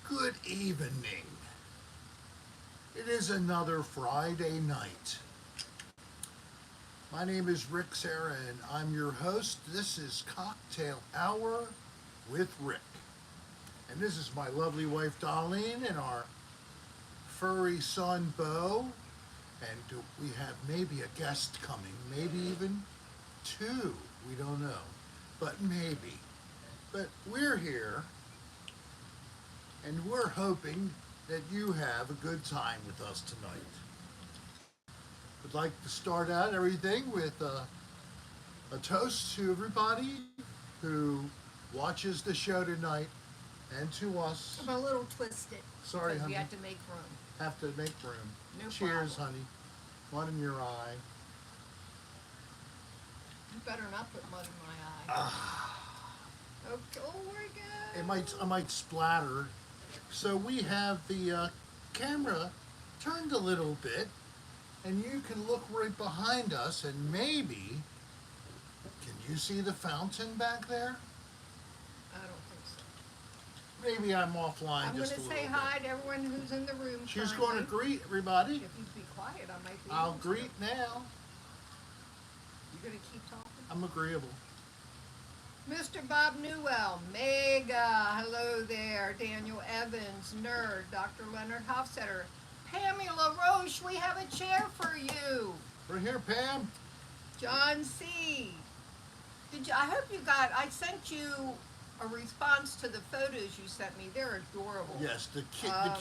Good evening. It is another Friday night. My name is Rick Serra and I'm your host. This is Cocktail Hour with Rick. And this is my lovely wife Darlene and our furry son Bo. And we have maybe a guest coming, maybe even two. We don't know, but maybe. But we're here and we're hoping that you have a good time with us tonight. I'd like to start out everything with a toast to everybody who watches the show tonight and to us. I'm a little twisted. Sorry, because honey. we had to make room. Have to make room. No Cheers, problem. honey. One in your eye. You better not put mud in my eye. Okay, oh my God. I might splatter. So we have the camera turned a little bit, and you can look right behind us, and maybe, can you see the fountain back there? I don't think so. Maybe I'm offline I'm just going a to little say bit. hi to everyone who's in the room. She's currently. going to greet everybody. If you'd be quiet, I might be. I'll able to. greet now. You're going to keep talking? I'm agreeable. Mr. Bob Newell, Mega, hello there. Daniel Evans, Nerd, Dr. Leonard Hofstetter, Pamela Roche, we have a chair for you. We're here, Pam. John C. I hope you got, I sent you a response to the photos you sent me. They're adorable. Yes, the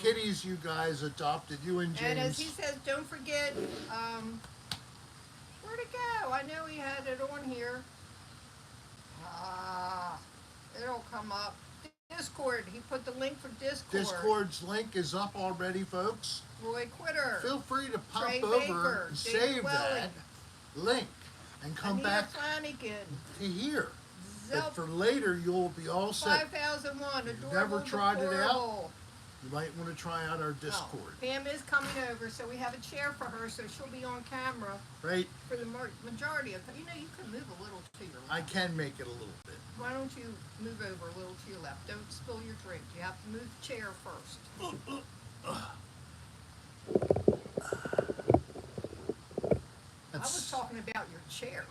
kitties you guys adopted, you and James. And as he says, don't forget, where'd it go? I know he had it on here. It'll come up. Discord, he put the link for Discord. Discord's link is up already, folks. Roy Quitter. Feel free to pop Trey over Baker, and Dave save Welling, that link and come Anita back Flanagan, to here. But Zelp for later, you'll be all set. 5001, You've adorable. never tried it out? Deplorable. You might want to try out our Oh, Discord. Pam is coming over, so we have a chair for her, so she'll be on camera Right? for the majority of. You know, you can move a little to your I left. can make it a little bit. Why don't you move over a little to your left? Don't spill your drink. You have to move the chair first. I was talking about your chair,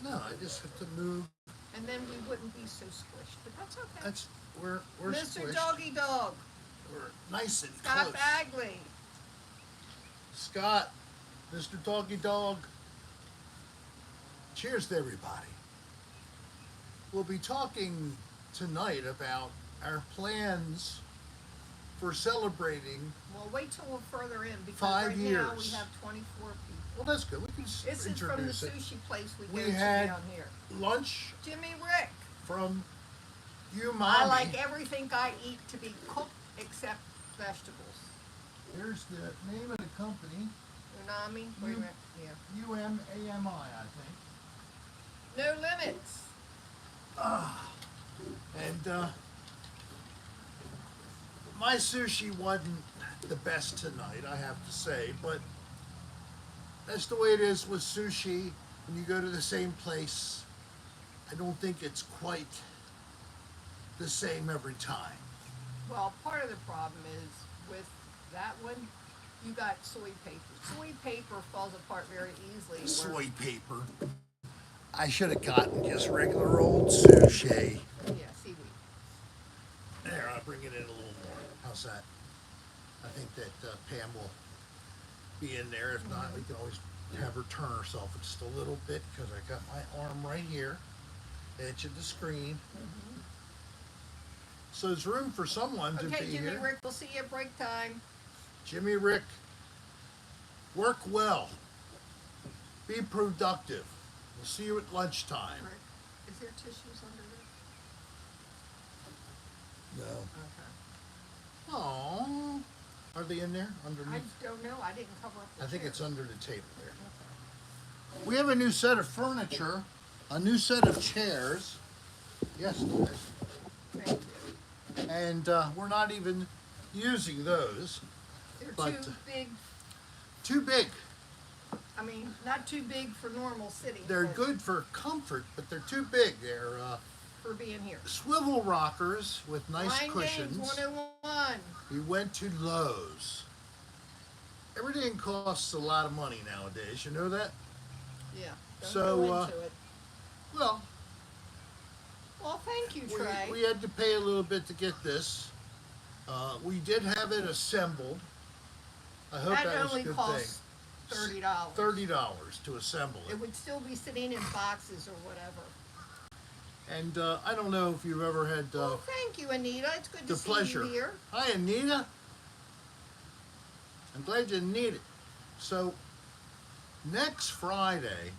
No, I just have to move. and then we wouldn't be so squished, but that's okay. That's we're Mr. squished. Doggy Dog, We're nice and Scott close. Bagley, Scott, Mr. Doggy Dog. Cheers to everybody. We'll be talking tonight about our plans for celebrating. well, wait till we're further in, because 5 right now we years. have 24 people. Well, that's good. We can This is from the introduce it. sushi place we We go to had down here. Lunch Jimmy Rick. from you, I Mommy. like everything I eat to be cooked except vegetables. Here's the name of the company. Unami. Wait a You- minute. Yeah. UMAMI, I think. No limits. And my sushi wasn't the best tonight, I have to say, but that's the way it is with sushi. When you go to the same place, I don't think it's quite the same every time. Well, part of the problem is with that one, you got soy paper. Soy paper falls apart very easily. where- Soy paper. I should have gotten just regular old sushi. Yeah, seaweed. There, I'll bring it in a little more. How's that? I think that Pam will be in there. If not, we can always have her turn herself just a little bit because I got my arm right here, edge of the screen. So there's room for someone to Okay, be Jimmy here. Rick, we'll see you at break time. Jimmy Rick, work well. Be productive. We'll see you at lunchtime. Rick, is there tissues under there? No. Okay. Oh, are they in there I underneath? don't know. I didn't cover up the I think chair. it's under the table there. We have a new set of furniture, a new set of chairs. Yes, Liz. Thank you. And we're not even using those. They're But- too big. Too big. I mean, not too big for normal sitting. They're but good for comfort, but they're too big. They're for being here. Swivel rockers with nice Mind cushions. Games 101. We went to Lowe's. Everything costs a lot of money nowadays. You know that? Yeah. Don't So, go into it. Well, Well, thank you, Trey. we had to pay a little bit to get this. We did have it assembled. I hope that was a only good costs thing. $30. $30 to assemble It it. would still be sitting in boxes or whatever. And I don't know if you've ever had Well, thank you, Anita. It's good the to see pleasure. you here. Hi, Anita. I'm glad you need it. So, next Friday,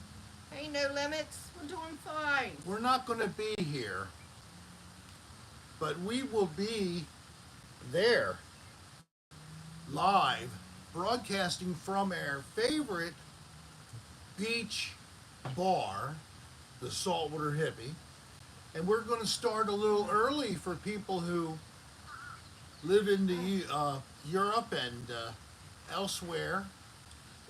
Ain't no limits. We're doing fine. we're not going to be here, but we will be there, live, broadcasting from our favorite beach bar, the Saltwater Hippie. And we're going to start a little early for people who live in the Europe and elsewhere.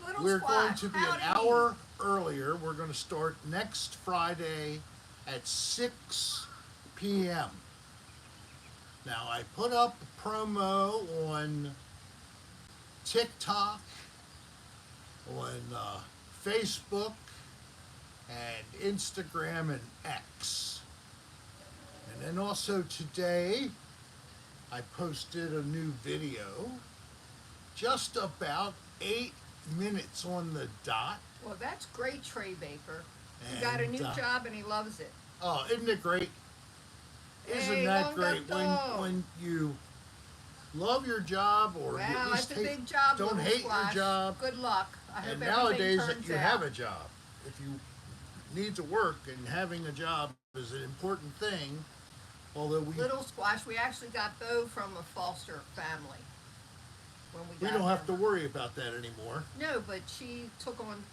Little We're Squash, going to be an howdy. hour earlier. We're going to start next Friday at 6 p.m. Now, I put up a promo on TikTok, on Facebook, and Instagram and X. And then also today, I posted a new video, just about 8 minutes on the dot. Well, that's great, Trey Baker. He got a And, new job and he loves it. Oh, isn't it great? Isn't Hey, that long great gato. when you love your job or you at Well, least it's a big job. don't Little hate Squash. your job? Good luck. I hope And everything nowadays that turns you out. have a job, if you need to work and having a job is an important thing. Although Little Squash, we actually got Bo from a foster family. When we we got don't have her. to worry about that anymore. No, but she took on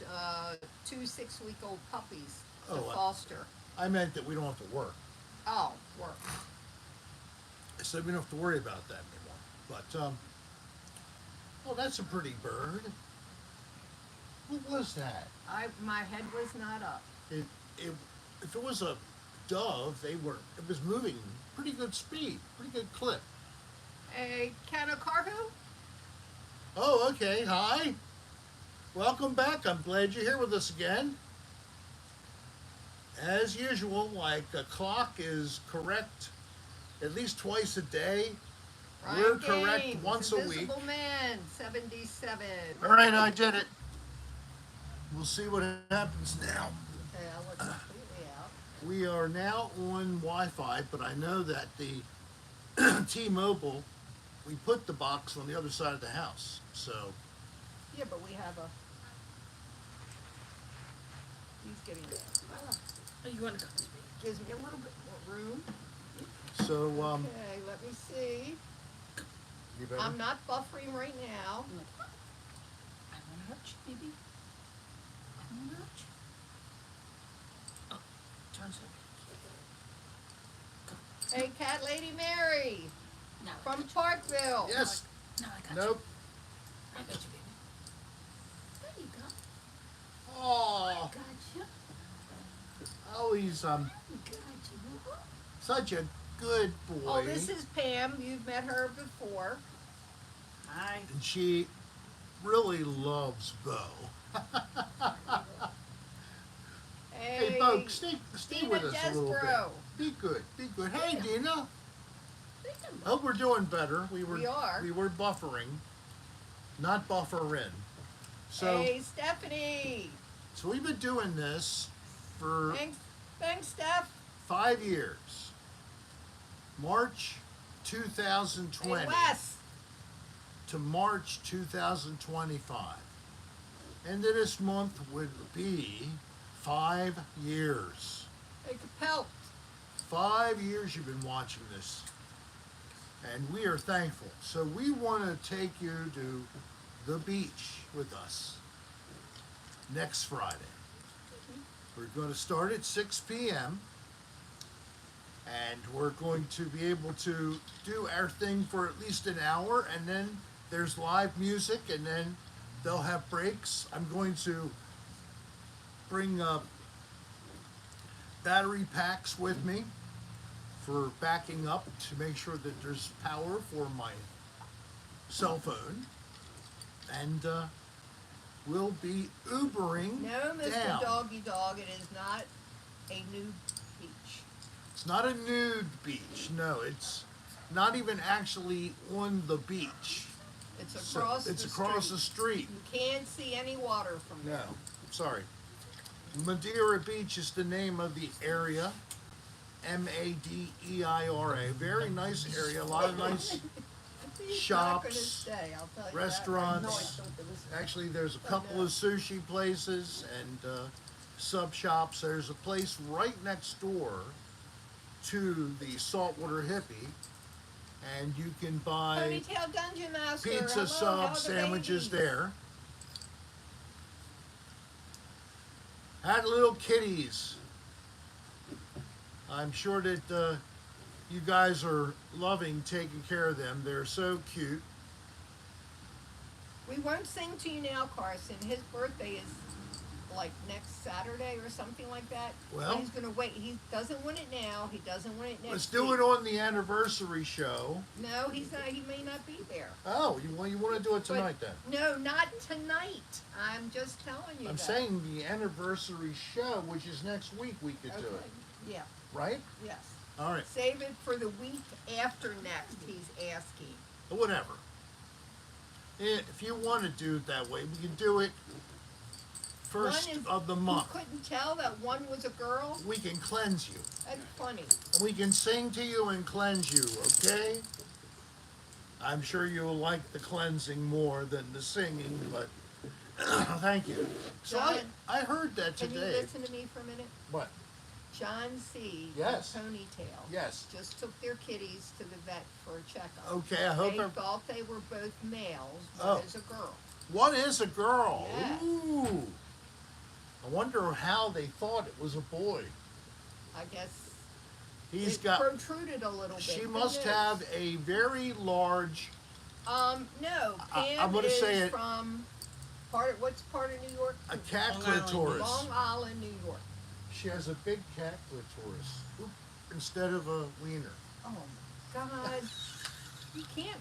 2 6-week-old puppies to Oh, foster. I meant that we don't have to work. Oh, work. I said we don't have to worry about that anymore. But oh, that's a pretty bird. What was that? My head was not up. It if it was a dove, it was moving pretty good speed, pretty good clip. A can of cargo? Oh, okay. Hi. Welcome back. I'm glad you're here with us again. As usual, like the clock is correct at least twice a day. We're Ryan correct Gaines, once a week. Invisible Man, 77. All right, I did it. We'll see what happens now. Okay, I'll look completely out. We are now on Wi-Fi, but I know that the T-Mobile, we put the box on the other side of the house. So, Yeah, but we have a. He's getting it. Oh, you want to come? Gives me a little bit more room. so Okay, let me see. you better. I'm not buffering right now. I want to hurt you, baby. I want to hurt you. Oh, turn so. Hey, Cat Lady Mary Now, from Parkville. Yes. now I got you. Nope. I got you, baby. There you go. Oh, I got you. oh, he's I got you. such a good boy. Oh, this is Pam. You've met her before. Hi. And she really loves Bo. Hey, Bo, stay Dina with us a little Desborough. bit. Be good, be good. Hey, Yeah. Dina. Thank you. I hope we're doing better. We We are. were buffering, not bufferin. So, Hey, Stephanie. so we've been doing this for Thanks, Steph. 5 years. March Hey, 2020 Wes. to March 2025. End of this month would be 5 years. Hey, Capel. 5 years you've been watching this. And we are thankful. So we want to take you to the beach with us next Friday. We're going to start at 6 p.m. and we're going to be able to do our thing for at least an hour, and then there's live music, and then they'll have breaks. I'm going to bring battery packs with me for backing up to make sure that there's power for my cell phone. And we'll be Ubering No, Mr. down. Doggy Dog, it is not a nude beach. It's not a nude beach. No, it's not even actually on the beach. It's So across it's the across the street. street. You can't see any water from No, there. sorry. Madeira Beach is the name of the area. Madeira. Very nice area. A lot of nice He's not gonna shops, stay, I'll tell you restaurants. That. No, I don't believe it. Actually, there's a couple of sushi places and sub shops. There's a place right next door to the Saltwater Hippie, and you can buy Ponytail Dungeon Master. pizza Hello, sub how are the sandwiches babies? there. Had little kitties. I'm sure that you guys are loving taking care of them. They're so cute. We won't sing to you now, Carson. His birthday is like next Saturday or something like that. Well- he's gonna wait. He doesn't want it now. He doesn't want it next Let's do week. it on the anniversary show. No, he's not. He may not be there. Oh, you want to do it tonight But- then? No, not tonight. I'm just telling you. I'm that. saying the anniversary show, which is next week, we could do Okay. it, Yeah. right? Yes. All right, Save it for the week after next. He's asking. whatever. If you want to do it that way, we can do it first One is- of the month. You couldn't tell that one was a girl. We can cleanse you. That's funny. And we can sing to you and cleanse you, okay? I'm sure you'll like the cleansing more than the singing, but thank you. So John, I heard that Can you today. listen to me for a minute? What? John C. Yes. and Ponytail. Yes. Just took their kitties to the vet for a checkup. Okay, I hope They I- thought they were both males. Oh. One is a girl. What is a girl? Yes. Ooh. I wonder how they thought it was a boy. I guess He's it got. protruded a little bit. She Who must knows? have a very large. No. I'm Pam gonna is say it- from what's part of New York? A cat Long Island. clitoris. Long Island, New York. She has a big cat clitoris. Oop, instead of a wiener. Oh my God! You can't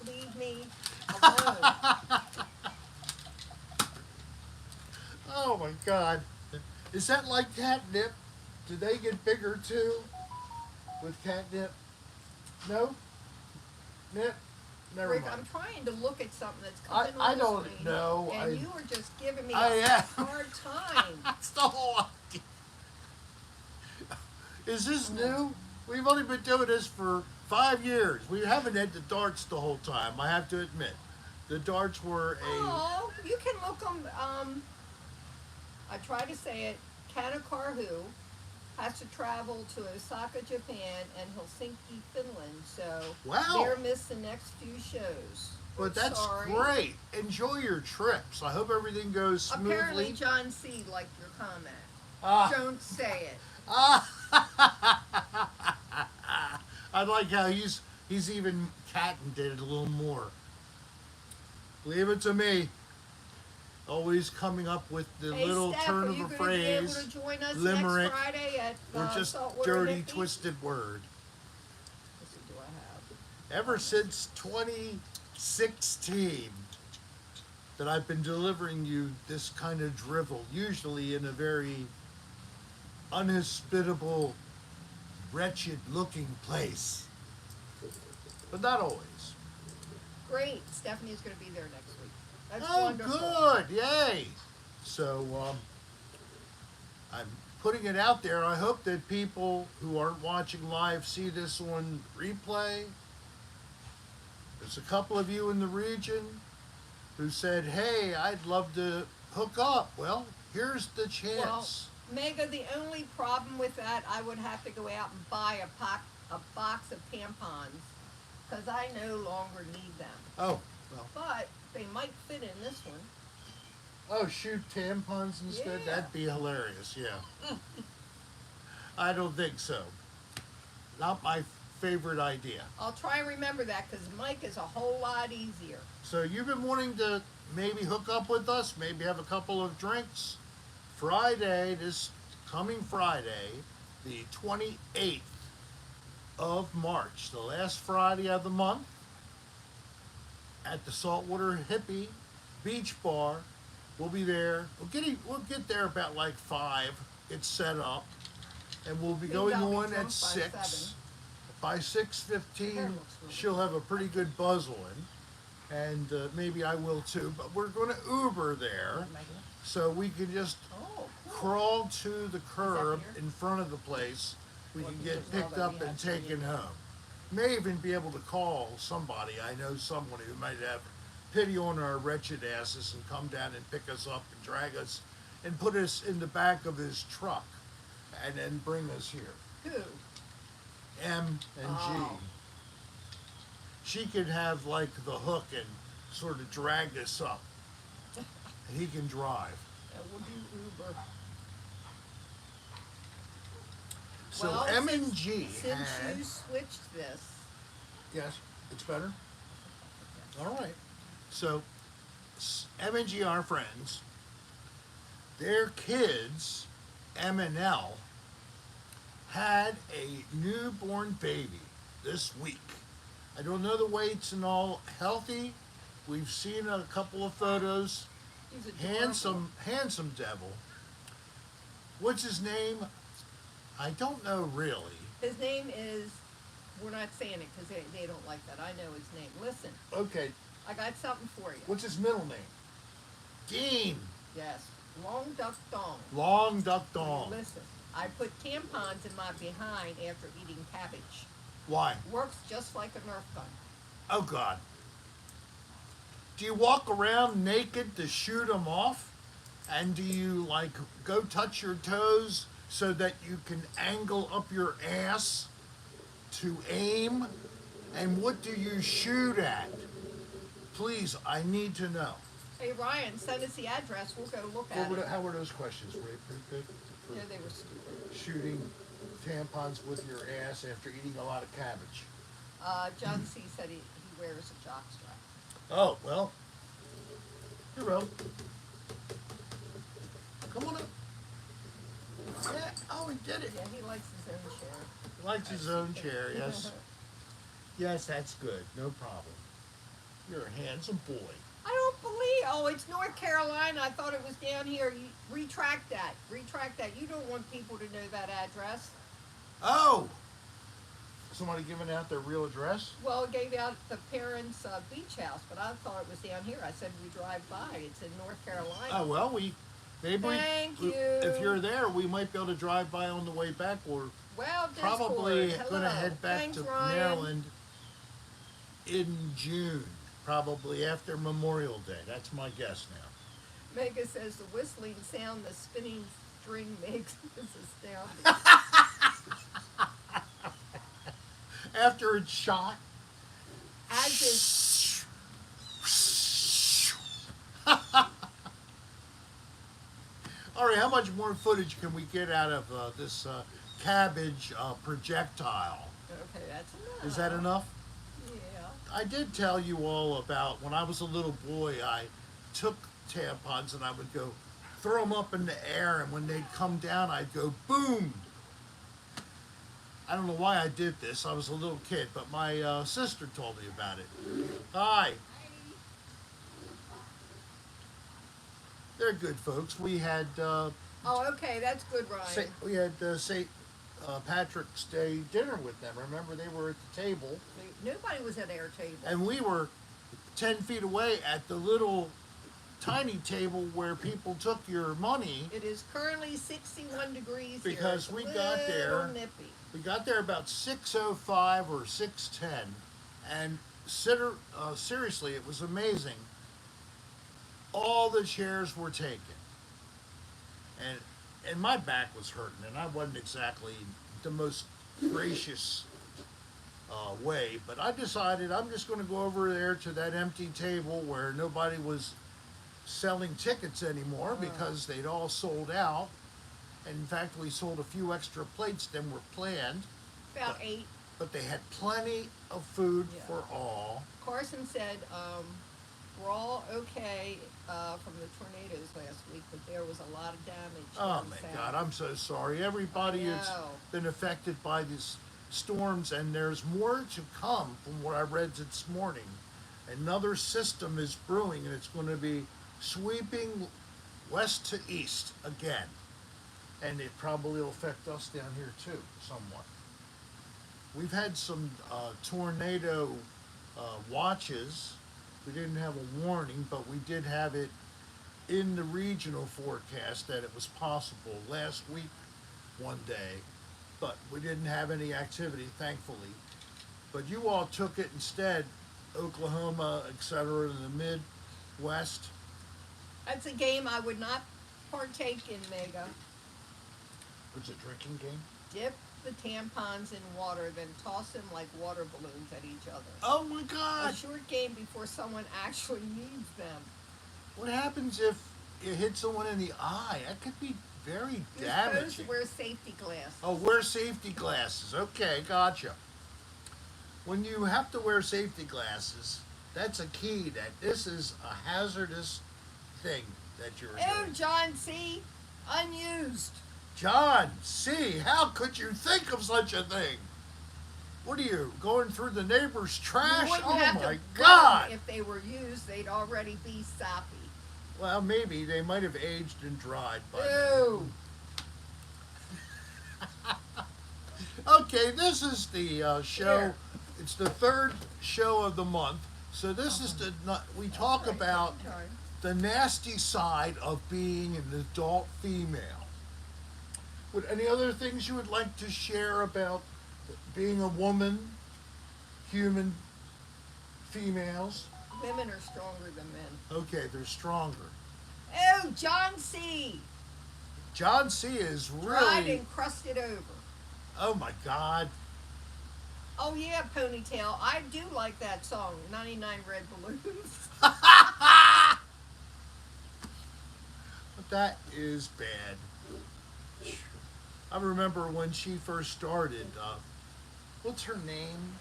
leave me alone. Oh my God. Is that like catnip? Do they get bigger too with catnip? No? Nip? Never Rick, mind. I'm trying to look at something that's coming I on the don't screen, know. and you were just giving me I a am. hard time. That's the whole idea. Is this new? We've only been doing this for 5 years. We haven't had the darts the whole time, I have to admit. The darts were a... Oh, you can look them. I try to say it. Kanakarhu has to travel to Osaka, Japan, and Helsinki, Finland. So Wow. they're missed the next few shows. But that's Sorry. great. Enjoy your trips. I hope everything goes smoothly. Apparently, John C. liked your comment. Ah. Don't say it. I like how he's even patented it a little more. Leave it to me. Always coming up with the Hey, little Steph, turn are of you a going to be able phrase, to join us limerick, next Friday at or just Saltwater dirty, Hippie? twisted word. Let's see, do I have? Ever since 2016 that I've been delivering you this kind of drivel, usually in a very unhospitable, wretched looking place. But not always. Great. Stephanie's going to be there next week. That's Oh, wonderful. good! Yay! So, I'm putting it out there. I hope that people who aren't watching live see this on replay. There's a couple of you in the region who said, hey, I'd love to hook up. Well, here's the chance. Mega, the only problem with that, I would have to go out and buy a box of tampons because I no longer need them. Oh, well. But they might fit in this one. Oh, shoot tampons instead? Yeah. That'd be hilarious, yeah. I don't think so. Not my favorite idea. I'll try and remember that because Mike is a whole lot easier. So you've been wanting to maybe hook up with us, maybe have a couple of drinks. Friday, this coming Friday, the 28th of March, the last Friday of the month, at the Saltwater Hippie Beach Bar. We'll be there. We'll get there about like 5. It's set up, and we'll be Means going I'll be on drunk at by 6. 7. By Her 6:15, looks really she'll have a pretty good buzz on, and maybe I will too. But we're going to Uber there, so we can just Oh, cool. crawl to the curb here? in front of the place. We Well, can here's get all picked that up we and have to taken do. home. May even be able to call somebody. I know someone who might have pity on our wretched asses and come down and pick us up and drag us and put us in the back of his truck and then bring us here. Who? M and G. Oh. She could have like the hook and sort of drag us up. He can drive. We'll do Uber. So Well, M and since- G Since had. you switched this, Yes, it's better. All right. So M and G are friends. Their kids, M and L, had a newborn baby this week. I don't know the weights and all. Healthy. We've seen a couple of photos. he's adorable. Handsome devil. What's his name? I don't know really. His name is, we're not saying it because they don't like that. I know his name. Listen, Okay, I got something for you. what's his middle name? Dean. Yes, Long Duck Dong. Long Duck Dong. Listen, I put tampons in my behind after eating cabbage. Why? Works just like a Nerf gun. Oh God. Do you walk around naked to shoot them off? And do you like go touch your toes so that you can angle up your ass to aim? And what do you shoot at? Please, I need to know. Hey Ryan, send us the address. We'll go look at it. How were those questions? Were they pretty good? For Yeah, they were stupid. shooting tampons with your ass after eating a lot of cabbage. John C. said he wears a jockstrap. Oh, well. Here, Ro. Come on up. Yeah, oh, he did it. Yeah, he likes his own chair. He likes his own chair, yes. Yes, that's good. No problem. You're a handsome boy. I don't believe. Oh, it's North Carolina. I thought it was down here. You retract that. Retract that. You don't want people to know that address. Oh! Somebody giving out their real address? Well, it gave out the parents' beach house, but I thought it was down here. I said we drive by. It's in North Carolina. Oh, well, Thank you. If you're there, we might be able to drive by on the way back, or Well, Discord. probably Hello. going to head back Thanks, to Ryan. Maryland in June, probably after Memorial Day. That's my guess now. Mega says the whistling sound the spinning string makes is astounding. After it's shot. As is, All right, how much more footage can we get out of this cabbage projectile? okay, that's enough. Is that enough? Yeah. I did tell you all about when I was a little boy, I took tampons and I would go throw them up in the air, and when they'd come down, I'd go boom. I don't know why I did this. I was a little kid, but my sister told me about it. Hi. They're good folks. We had Oh, okay, that's good, Ryan. St. Patrick's Day dinner with them. Remember, they were at the table, Nobody was at our table. and we were 10 feet away at the little tiny table where people took your money. It is currently 61 degrees Because here. we It's got a there- little nippy. We got there about 6:05 or 6:10, and seriously, it was amazing. All the chairs were taken, and my back was hurting, and I wasn't exactly the most gracious way, but I decided I'm just going to go over there to that empty table where nobody was selling tickets anymore because they'd all sold out. And in fact, we sold a few extra plates than were planned, About 8. but they had plenty of food Yeah. for all. Carson said, we're all okay from the tornadoes last week, but there was a lot of damage. Oh down my south. God, I'm so sorry. Everybody I who's know. been affected by this storms, and there's more to come from what I read this morning. Another system is brewing, and it's going to be sweeping west to east again. And it probably will affect us down here too, somewhat. We've had some tornado watches. We didn't have a warning, but we did have it in the regional forecast that it was possible last week one day, but we didn't have any activity, thankfully. But you all took it instead, Oklahoma, etc., in the Midwest. That's a game I would not partake in, Mega. It's a drinking game. Dip the tampons in water, then toss them like water balloons at each other. Oh my A God! short game before someone actually needs them. What happens if it hits someone in the eye? That could be very You're supposed to damaging. wear safety glasses. Oh, wear safety glasses. Okay, gotcha. When you have to wear safety glasses, that's a key that this is a hazardous thing that you're Oh, doing. John C. Unused. John C., how could you think of such a thing? What are you, going through the neighbor's trash? You wouldn't Oh have to my run God! If they were used, they'd already be soppy. Well, maybe they might have aged and dried by then. Ew. Okay, this is the show. Here. It's the third show of the month. So this is the we talk Right, about take your time. the nasty side of being an adult female. Would any other things you would like to share about being a woman, human females? Women are stronger than men. Okay, they're stronger. Oh, John C. John C. is Dried really. and crusted over. Oh my God. Oh yeah, Ponytail. I do like that song, 99 Red Balloons. But that is bad. I remember when she first started. What's her name?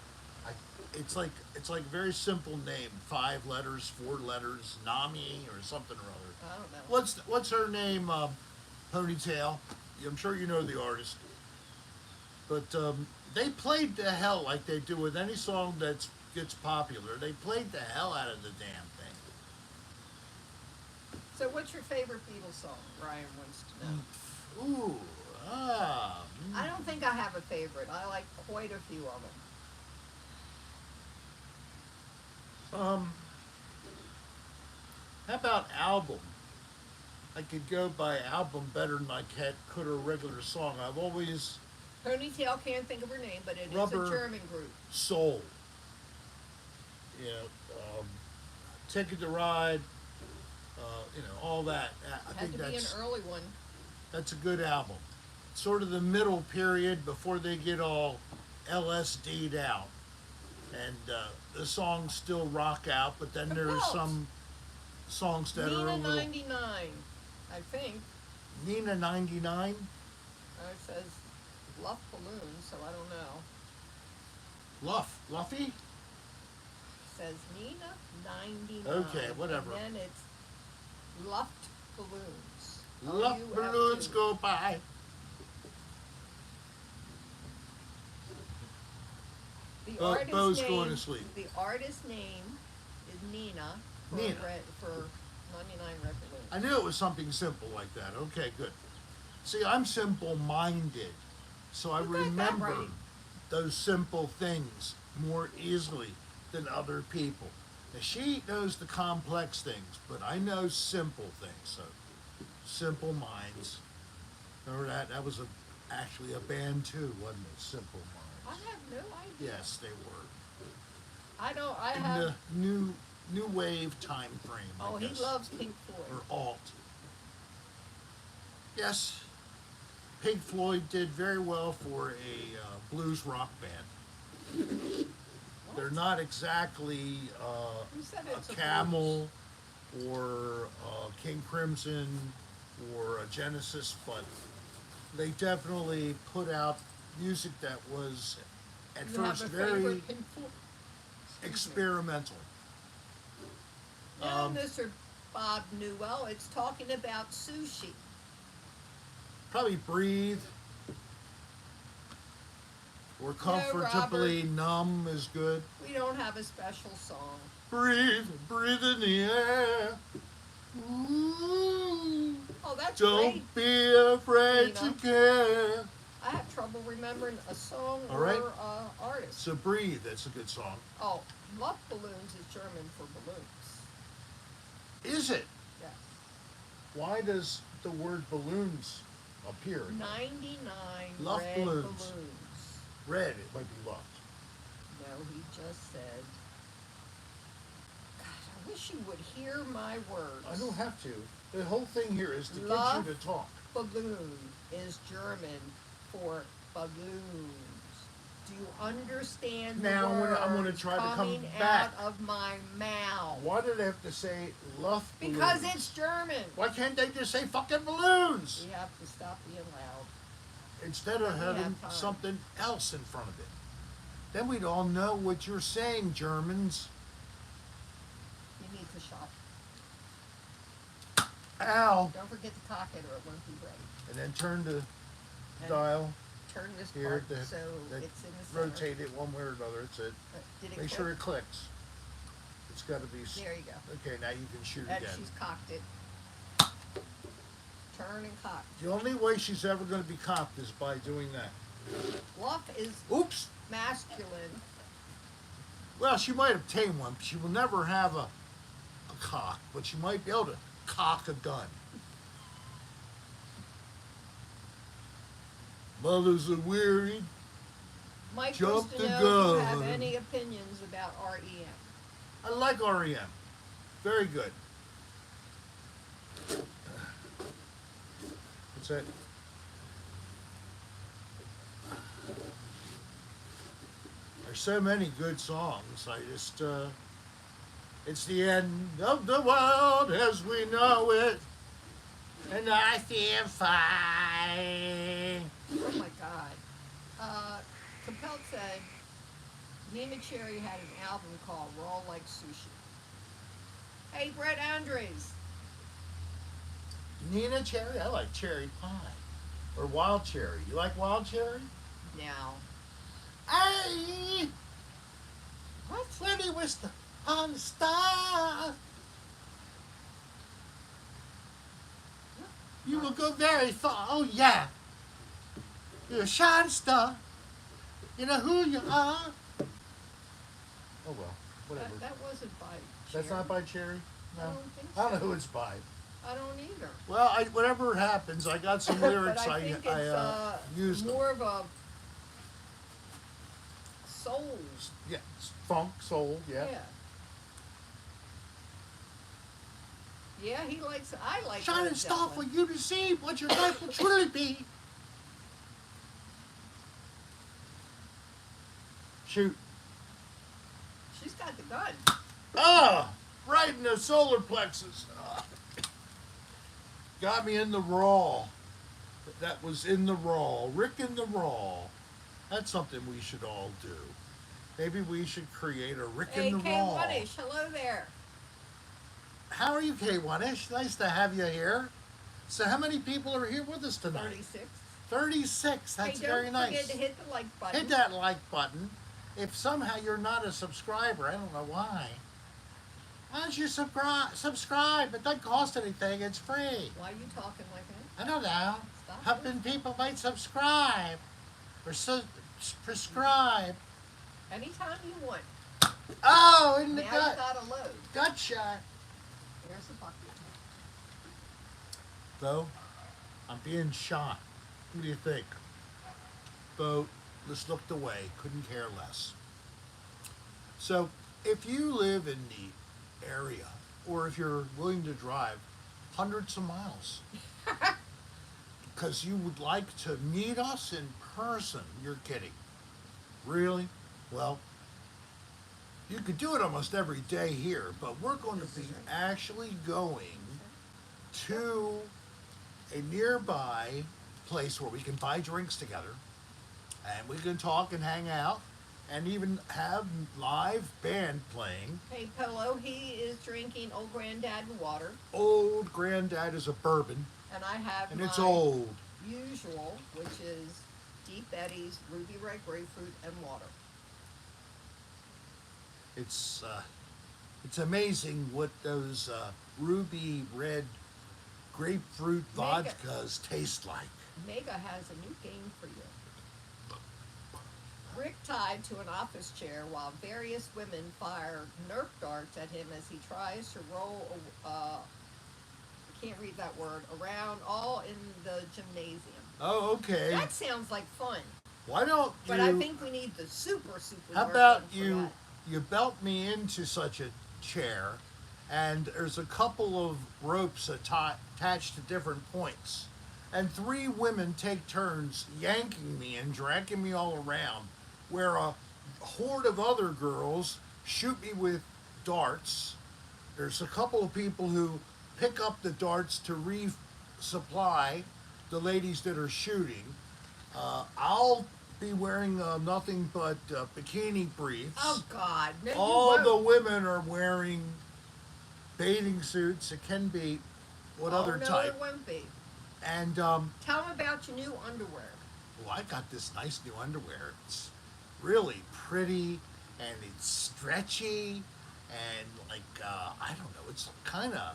It's like a very simple name. 5 letters, 4 letters, Nami or something or other. I don't know. What's her name? Ponytail. I'm sure you know the artist. But they played the hell like they do with any song that gets popular. They played the hell out of the damn thing. So what's your favorite Beatles song? Ryan wants to know. Ooh, I don't think I have a favorite. I like quite a few of them. How about album? I could go by album better than I could a regular song. I've always Ponytail can't think of her name, but it is Rubber a German group. Soul. You know, Ticket to Ride. All that. I Had think to be an that's early one. a good album. Sort of the middle period before they get all LSD'd out, and the songs still rock out. But then there's About some songs that are a Nina little 99, I think. Nina 99. It says Luff Balloons, so I don't know. Luffy. It says Nina 99. Okay, whatever. And then it's Luft Balloons. Luff balloons L-U-F-T. go by. The Bo's artist going name, to sleep. The artist name is Nina for, Nina. for 99 Red Balloons. I knew it was something simple like that. Okay, good. See, I'm simple-minded, so I You got that remember right. those simple things more easily than other people. Now, she knows the complex things, but I know simple things. So, Simple Minds. Remember that? That was actually a band too, wasn't it? Simple I Minds. have no idea. Yes, they were. I know. I In have. the new wave time frame. Oh, I he guess. loves Pink Floyd. Or alt. Yes, Pink Floyd did very well for a blues rock band. They're not exactly Who said it's a a Camel or King Crimson or a Genesis, but they definitely put out music that was at You have first a very favorite Pink Floyd? Excuse me. experimental. Now, Mr. Bob Newell, it's talking about sushi. Probably Breathe Or comfortably numb is good. We don't have a special song. Breathe, breathe in the air. Ooh. Oh, that's Don't great. be afraid to Tina. care. I have trouble remembering a song All or right. artist. So breathe, that's a good song. Oh, Luftballons is German for balloons. Is it? Yes. Why does the word balloons appear? 99 Luft red balloons. balloons. Red, it might be luft. No, he just said. God, I wish you would hear my words. I don't have to. The whole thing here is to Luft. get you to talk. Balloon is German for balloons. Do you understand the Now, words I'm gonna try to come coming back. out of my mouth? Why did I have to say luft balloons? Because it's German. Why can't they just say fucking balloons? We have to stop being loud. Instead of We having have time. something else in front of it. Then we'd all know what you're saying, Germans. You need to shop. Ow. Don't forget to cock it or it won't be ready. And then turn the And dial turn this here, part the, so that it's in the center. rotate it one way or another. It's it. Did it Make click? sure it clicks. It's got to be. There you go. Okay, now you can shoot And again. she's cocked it. Turn and cock. The only way she's ever going to be cocked is by doing that. Luff is Oops. masculine. Well, she might obtain one. She will never have a cock, but she might be able to cock a gun. Mothers are weary. Mike Jump wants to the know if you have gun. any opinions about REM. I like REM. Very good. What's that? There's so many good songs. I just, it's the end of the world as we know it, and I feel fine. Oh my God. Compelled said Nina Cherry had an album called Raw Like Sushi. Hey, Brett Andres. Nina Cherry? I like cherry pie. Or wild cherry. You like wild cherry? Now, Hey! what? When he was on the star, you will go very far. Oh, yeah. You're a shining star. You know who you are. Oh, well, whatever. That wasn't by That's Cherry. not by Cherry? No. I don't think I don't know so. who it's by. I don't either. Well, whatever happens, I got some lyrics But I think I it's used. more of a soul. Yeah, funk, soul, yeah. Yeah, he likes. I like. Shining Led star for Zeppelin. you to see what your life will truly be. Shoot. She's got the gun. Ah! Right in the solar plexus. Ah. Got me in the raw. That was in the raw. Rick in the raw. That's something we should all do. Maybe we should create a Rick Hey, in the raw. K1ish, hello there. How are you, K1ish? Nice to have you here. So how many people are here with us tonight? 36. 36. That's hey, very don't nice. forget to hit the like button. Hit that like button. If somehow you're not a subscriber, I don't know why. Why don't you subscribe? It doesn't cost anything. It's free. Why are you talking like that? I don't know. Stop Hoping people might subscribe or prescribe. Anytime you want. Oh, in the Now gut. you got a load. Gut shot. There's the bucket. Bo, I'm being shot. What do you think? Bo just looked away, couldn't care less. So, if you live in the area, or if you're willing to drive hundreds of miles, because you would like to meet us in person, you're kidding. Really? Well, you could do it almost every day here, but we're going to be actually going to a nearby place where we can buy drinks together and we can talk and hang out and even have live band playing. Hey, Polo, he is drinking Old Granddad water, Old Granddad is a bourbon and I have and my it's old. usual, which is Deep Eddies, ruby red grapefruit, and water. It's amazing what those ruby red grapefruit Mega. vodkas taste like. Mega has a new game for you. Rick tied to an office chair while various women fire Nerf darts at him as he tries to roll, I can't read that word, around all in the gymnasium. Oh, okay. That sounds like fun. Why don't you? But I think we need the super How Nerf about gun for you? that. You belt me into such a chair, and there's a couple of ropes attached to different points, and 3 women take turns yanking me and dragging me all around, where a horde of other girls shoot me with darts. There's a couple of people who pick up the darts to resupply the ladies that are shooting. I'll be wearing nothing but bikini briefs. Oh God! No, you All won't. the women are wearing bathing suits. It can be what other no, type. it won't be. And Tell them about your new underwear. well, I got this nice new underwear. It's really pretty and it's stretchy and like I don't know. It's kind of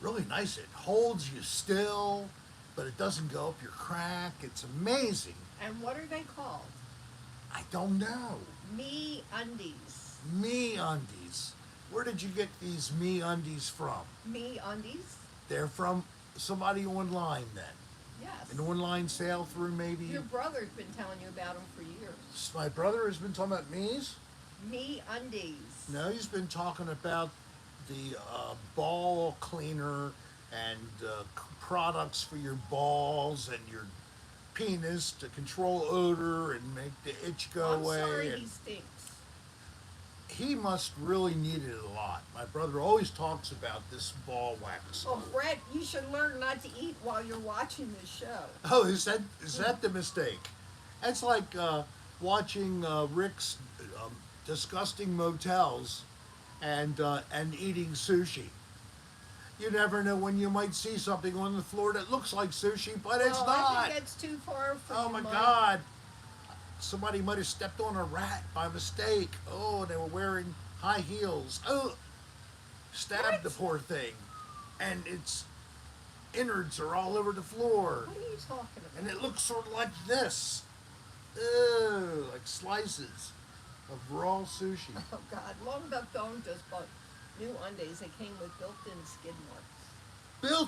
really nice. It holds you still, but it doesn't go up your crack. It's amazing. And what are they called? I don't know. Me undies. Me undies. Where did you get these me undies from? Me undies? They're from somebody online then. Yes. An online sale through maybe. Your brother's been telling you about them for years. My brother has been talking about me's. Me undies. No, he's been talking about the ball cleaner and products for your balls and your penis to control odor and make the itch go I'm away. sorry and he stinks. he must really need it a lot. My brother always talks about this ball wax. Oh, Brett, you should learn not to eat while you're watching this show. Oh, is that the mistake? That's like watching Rick's disgusting motels and eating sushi. You never know when you might see something on the floor that looks like sushi, but it's Oh, not. I think that's too far from Oh my Mike. God! Somebody might have stepped on a rat by mistake. Oh, they were wearing high heels. Oh, stabbed What? the poor thing, and its innards are all over the floor. What are you talking about? And it looks sort of like this. Ew, like slices of raw sushi. Oh God, Long Duck Dong just bought new undies. They came with built-in skid marks.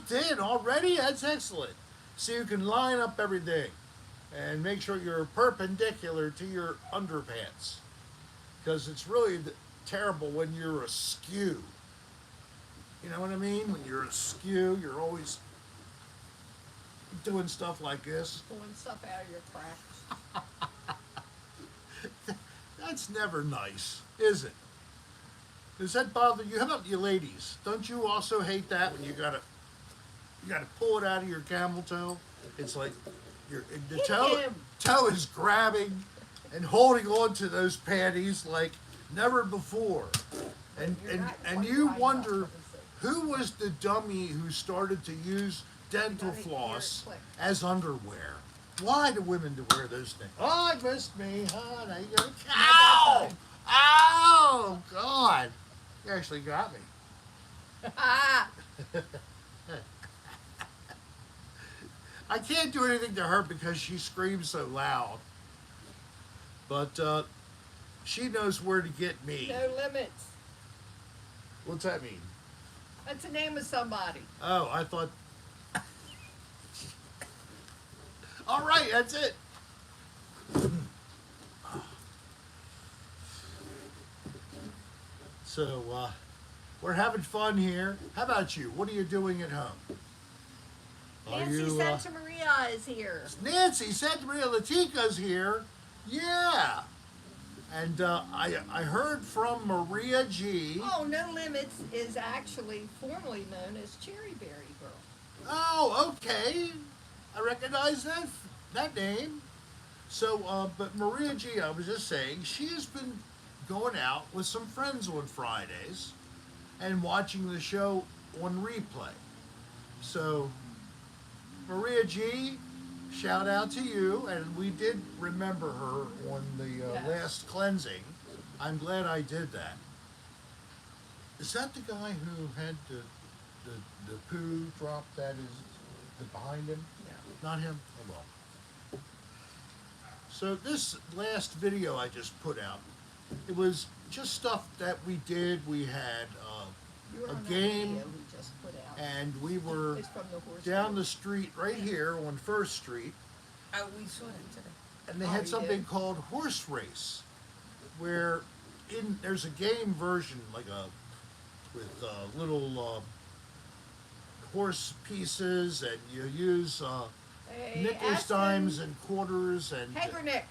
Built in already? That's excellent. So you can line up everything and make sure you're perpendicular to your underpants. Because it's really terrible when you're askew. You know what I mean? When you're askew, you're always doing stuff like this. Pulling stuff out of your cracks. That's never nice, is it? Does that bother you? How about you ladies? Don't you also hate that when you gotta pull it out of your camel toe? It's like the Hit toe him. toe is grabbing and holding on to those panties like never before. And You're not and quite you right wonder about this. who was the dummy who started to use dental gotta hear it floss click. as underwear? Why do women to wear those things? Oh, it missed me. Oh, now you got Ow! Ow! God. You actually got me. Ah! I can't do anything to her because she screams so loud. But she knows where to get me. No limits. What's that mean? That's the name of somebody. Oh, I thought. All right, that's it. So, we're having fun here. How about you? What are you doing at home? Are Nancy you, Santa Maria is here. Nancy Santa Maria Latica's here. Yeah. And I heard from Maria G. Oh, No Limits is actually formerly known as Cherry Berry Girl. Oh, okay. I recognize that name. So, but Maria G, I was just saying, she has been going out with some friends on Fridays and watching the show on replay. So, Maria G, shout out to you. And we did remember her on the Yes. last cleansing. I'm glad I did that. Is that the guy who had the poo drop that is behind him? No. Not him? Oh well. So this last video I just put out, it was just stuff that we did. We had You were a on that game, video we just put out. and we were It's from the horse down show. the street right here on First Street, Oh, we saw it today. and they Oh, had you something did? called horse race, where there's a game version like with little horse pieces, and you use Hey, nickels, Aston dimes, and quarters, and Hegernix.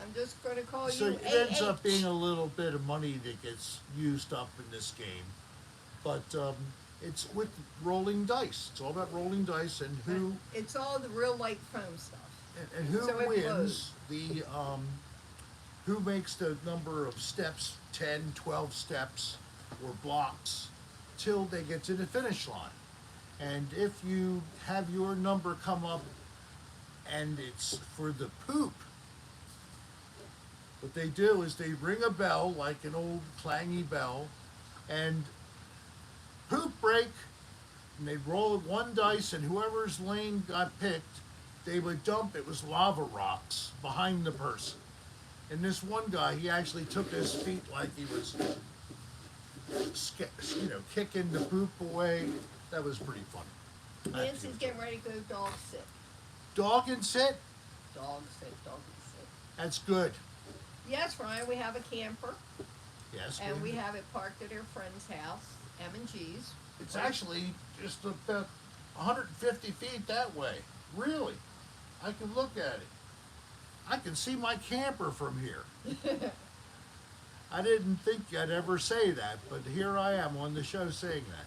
I'm just going to call so you it ends up AH. being a little bit of money that gets used up in this game, but it's with rolling dice. It's all about rolling dice and It's all the real light foam stuff. and who So it wins blows. the who makes the number of steps, 10, 12 steps or blocks till they get to the finish line. And if you have your number come up and it's for the poop, what they do is they ring a bell like an old clangy bell, and poop break, and they roll one dice, and whoever's lane got picked, they would dump, it was lava rocks behind the person. And this one guy, he actually took his feet like he was, kicking the poop away. That was pretty funny. Nancy's getting ready to go dog sit. Dog and sit? Dog sit, dog sit. That's good. Yes, Ryan, we have a camper, Yes. and we have it parked at our friend's house, M&G's. It's actually just about 150 feet that way. Really? I can look at it. I can see my camper from here. I didn't think I'd ever say that, but here I am on the show saying that.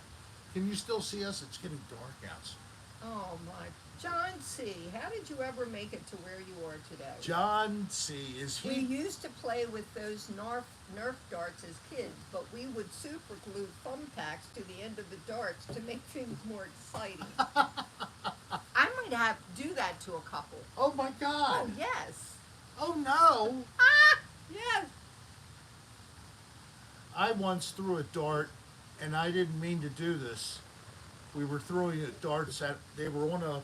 Can you still see us? It's getting dark outside. Oh, my. John C., how did you ever make it to where you are today? John C. Is We he? used to play with those Nerf darts as kids, but we would super glue thumbtacks to the end of the darts to make things more exciting. I might have to do that to a couple. Oh my God! Oh, yes. Oh no! Ah, yes. I once threw a dart, and I didn't mean to do this. We were throwing darts at. They were on a.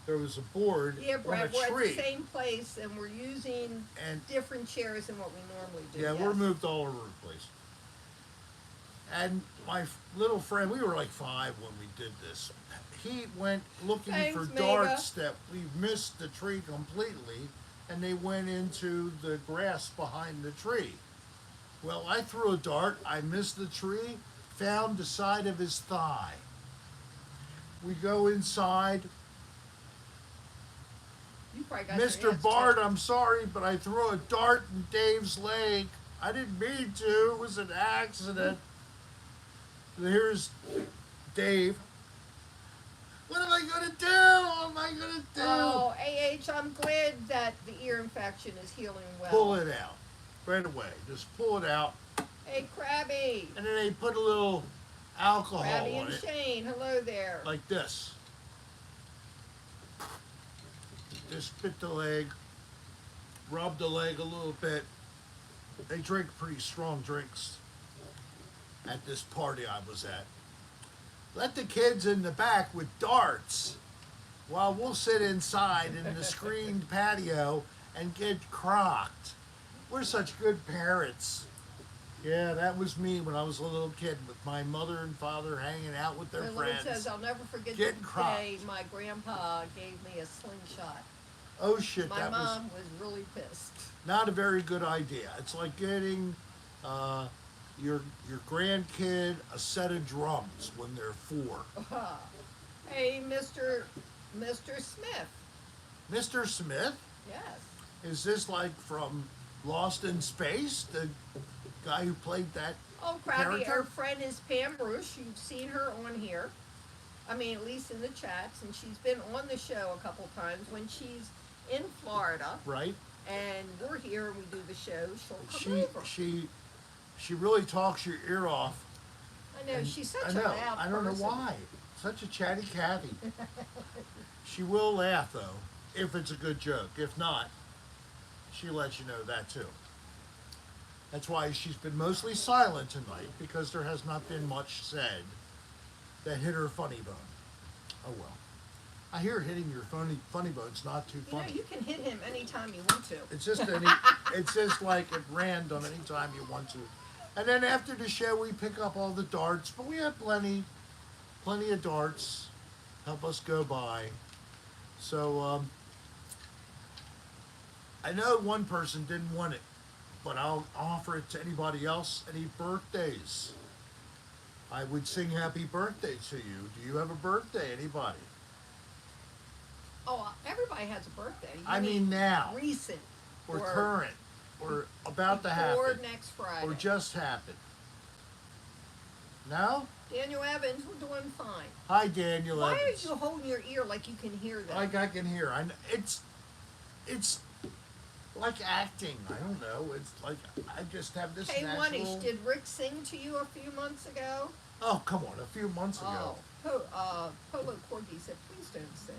There was a board Yeah, on a Brad, we're at tree, the same place, and we're using and different chairs than what we normally do. yeah, yes. we're moved all over the place. And my little friend, we were like 5 when we did this. He went looking Thanks, for Mega. darts that we missed the tree completely, and they went into the grass behind the tree. Well, I threw a dart, I missed the tree, found the side of his thigh. We go inside. You probably got your Mr. hands Bart, checked. I'm sorry, but I threw a dart in Dave's leg. I didn't mean to. It was an accident. Here's Dave. What am I going to do? What am I going to do? Oh, AH, I'm glad that the ear infection is healing well. Pull it out right away. Just pull it out. Hey, Krabby. And then they put a little alcohol Krabby on and it, Shane, hello there. like this. Just bit the leg, rub the leg a little bit. They drink pretty strong drinks at this party I was at. Let the kids in the back with darts while we'll sit inside in the screened patio and get crocked. We're such good parents. Yeah, that was me when I was a little kid with my mother and father hanging out with their My little friends. says, I'll never forget Getting the day crocked. my grandpa gave me a slingshot. Oh shit, My that was mom was really pissed. not a very good idea. It's like getting your grandkid a set of drums when they're 4. Hey, Mr. Smith. Mr. Smith, Yes. is this like from Lost in Space, the guy who played that? Oh, Krabby, Character? our friend is Pam Bruce. You've seen her on here. I mean, at least in the chats, and she's been on the show a couple times when she's in Florida, Right? and we're here and we do the show. She'll come She over. she really talks your ear off. I know and she's such I a know. loud I don't know person. why. Such a chatty Cathy. She will laugh though. if it's a good joke. If not, she lets you know that too. That's why she's been mostly silent tonight, because there has not been much said that hit her funny bone. Oh well. I hear hitting your funny bone's not too You know, funny. you can hit him anytime you want to. It's just like at random anytime you want to. And then after the show we pick up all the darts, but we have plenty of darts help us go by. So I know one person didn't want it, but I'll offer it to anybody else. Any birthdays? I would sing happy birthday to you. Do you have a birthday? Anybody? Oh, everybody has a birthday. You I mean now. Recent. Or current. Or about to Or happen. next Friday. Or just happened. No? Daniel Evans, we're doing fine. Hi, Daniel Why Evans. are you holding your ear like you can hear that? Like I can hear. It's like acting. I don't know. It's like I just have this Hey, natural... Wanish, did Rick sing to you a few months ago? Oh, come on. A few months ago. Oh, Polo Corgi said, please don't sing.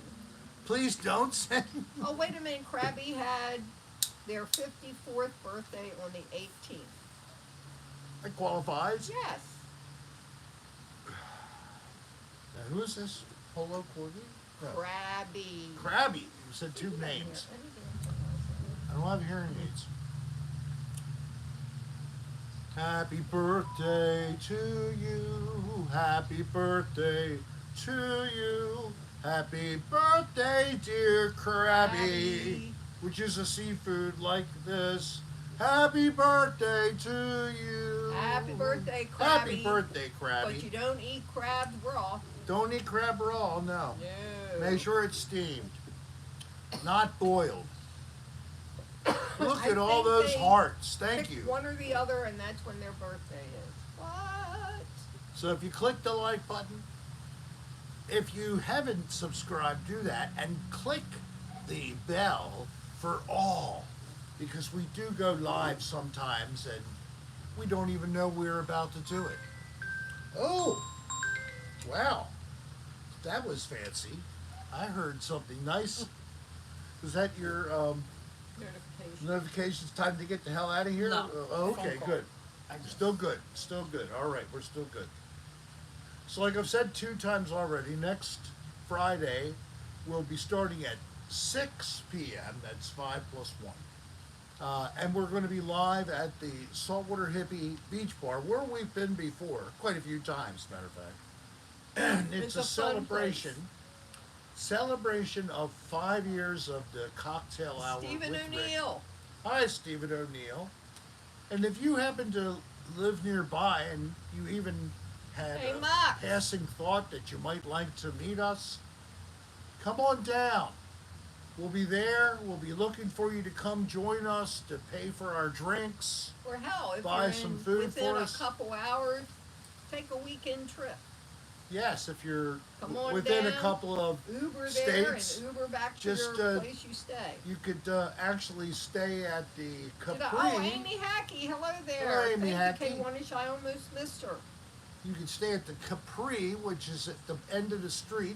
Please don't sing. Oh, wait a minute. Krabby had their 54th birthday on the 18th. It qualifies. Yes. Now, who is this? Polo Corgi? No. Krabby. Krabby. You said two names. I don't have hearing aids. Happy birthday to you. Happy birthday to you. Happy birthday, dear Krabby. Krabby. Which is a seafood like this. Happy birthday to you. Happy birthday, Krabby. Happy birthday, Krabby. But you don't eat crab raw. Don't eat crab raw, no. No. Make sure it's steamed, not boiled. Look I at all think those they hearts. Thank Pick you. one or the other, and that's when their birthday is. What? So if you click the like button, if you haven't subscribed, do that and click the bell for all, because we do go live sometimes and we don't even know we're about to do it. Oh, wow. That was fancy. I heard something nice. Was that your Notification. notifications? Time to get the hell out of here? No. Oh, okay, Phone call. good. Still good. Still good. All right, we're still good. So like I've said 2 times already, next Friday we'll be starting at 6 p.m. That's 5 plus 1. And we're going to be live at the Saltwater Hippie Beach Bar, where we've been before, quite a few times, matter of fact. And it's a fun celebration. place. Celebration of 5 years of the cocktail hour. Stephen with Rick. O'Neill. Hi, Stephen O'Neill. And if you happen to live nearby and you even had Hey, a Max. passing thought that you might like to meet us, come on down. We'll be there. We'll be looking for you to come join us to pay for our drinks. Or hell, if Buy you're some in, food within for a us. couple hours, take a weekend trip. Yes, if you're Come on within a down. couple of Uber there states, and Uber back to just, your place you stay. you could actually stay at the Capri. Oh, Amy Hackey, hello there. Hello, Amy Thank you, Hackey. K1ish, I almost missed her. You could stay at the Capri, which is at the end of the street.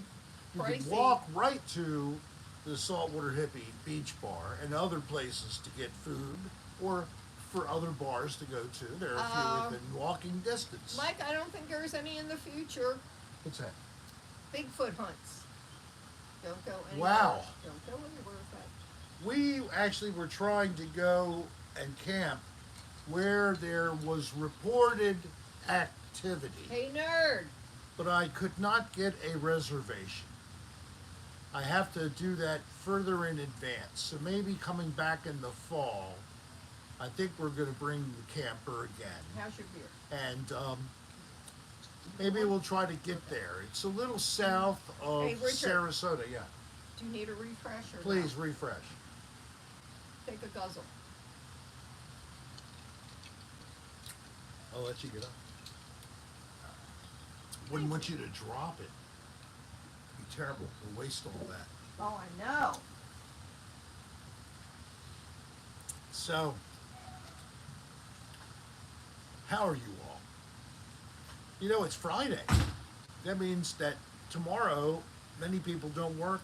You could Pricey. walk right to the Saltwater Hippie Beach Bar and other places to get food, or for other bars to go to. There are a few within walking distance. Mike, I don't think there's any in the future. What's that? Bigfoot hunts. Don't go anywhere. Wow. Don't go anywhere with that. We actually were trying to go and camp where there was reported activity, Hey, nerd. but I could not get a reservation. I have to do that further in advance. So maybe coming back in the fall, I think we're going to bring the camper again. How's your beer? And maybe we'll try to get there. It's a little south of Hey, Richard. Sarasota. Yeah. Do you need a refresh or Please no? refresh. Take a guzzle. I'll let you get up. Wouldn't want you to drop it. It'd be terrible to waste all that. Oh, I know. So, how are you all? You know, it's Friday. That means that tomorrow, many people don't work.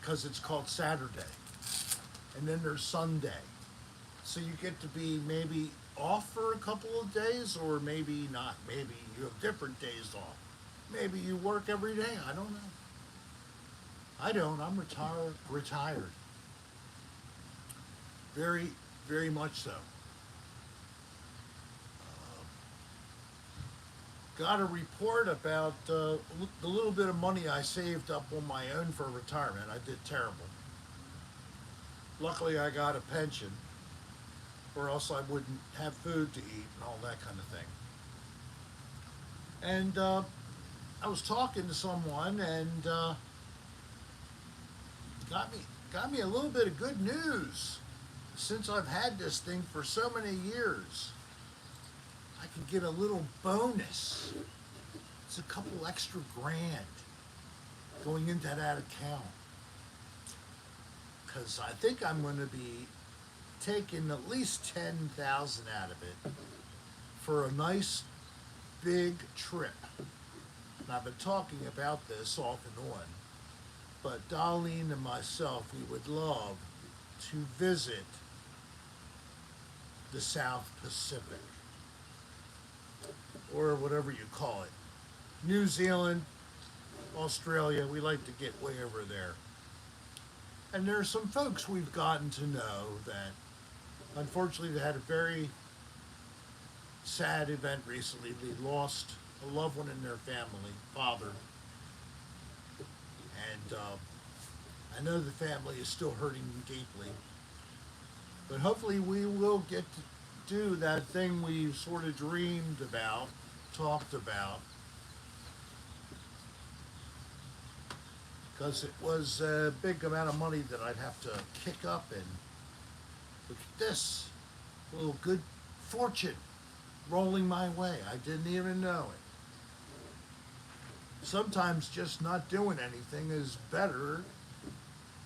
because it's called Saturday. And then there's Sunday. So you get to be maybe off for a couple of days, or maybe not. Maybe you have different days off. Maybe you work every day. I don't know. I don't. I'm retired. Very, very much so. Got a report about the little bit of money I saved up on my own for retirement. I did terrible. Luckily, I got a pension, or else I wouldn't have food to eat and all that kind of thing. And I was talking to someone, and got me a little bit of good news. Since I've had this thing for so many years, I can get a little bonus. It's a couple extra grand going into that account. Because I think I'm going to be taking at least 10,000 out of it for a nice big trip. And I've been talking about this off and on, but Darlene and myself, we would love to visit the South Pacific, or whatever you call it. New Zealand, Australia, we like to get way over there. And there are some folks we've gotten to know that, unfortunately, they had a very sad event recently. They lost a loved one in their family, father. And I know the family is still hurting deeply. But hopefully we will get to do that thing we sort of dreamed about, talked about. Because it was a big amount of money that I'd have to kick up, and look at this, a little good fortune rolling my way. I didn't even know it. Sometimes just not doing anything is better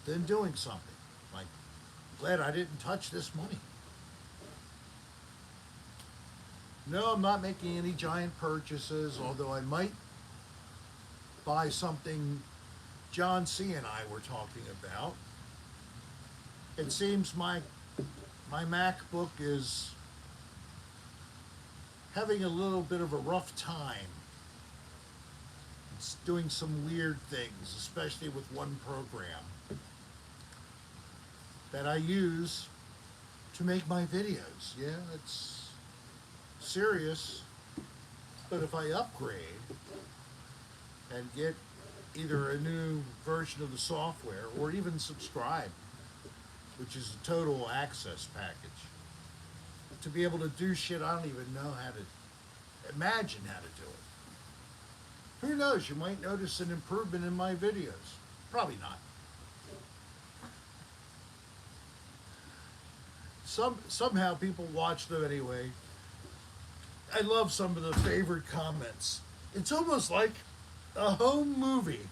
than doing something. Like, glad I didn't touch this money. No, I'm not making any giant purchases, although I might buy something John C. and I were talking about. It seems my MacBook is having a little bit of a rough time. It's doing some weird things, especially with one program that I use to make my videos. Yeah, it's serious, but if I upgrade and get either a new version of the software or even subscribe, which is a total access package, to be able to do shit I don't even know how to imagine how to do it. Who knows, you might notice an improvement in my videos. Probably not. Somehow people watch them anyway. I love some of the favorite comments. It's almost like a home movie.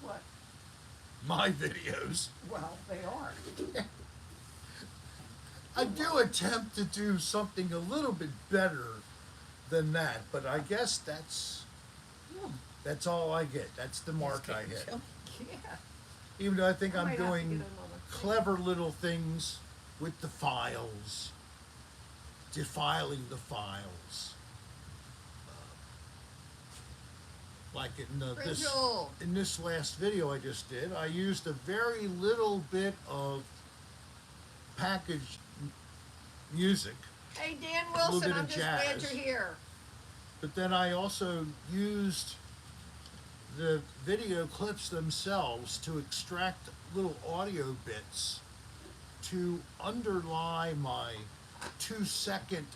What? My videos. Well, they are. I do attempt to do something a little bit better than that, but I guess that's all I get. That's the mark I hit. Yeah. Even though I think I I'm might have to doing get another thing. clever little things with the files, defiling the files. Like Rachel. in this last video I just did, I used a very little bit of packaged music, Hey, Dan little Wilson, bit I'm of just glad jazz. you're here. but then I also used the video clips themselves to extract little audio bits to underlie my 2-second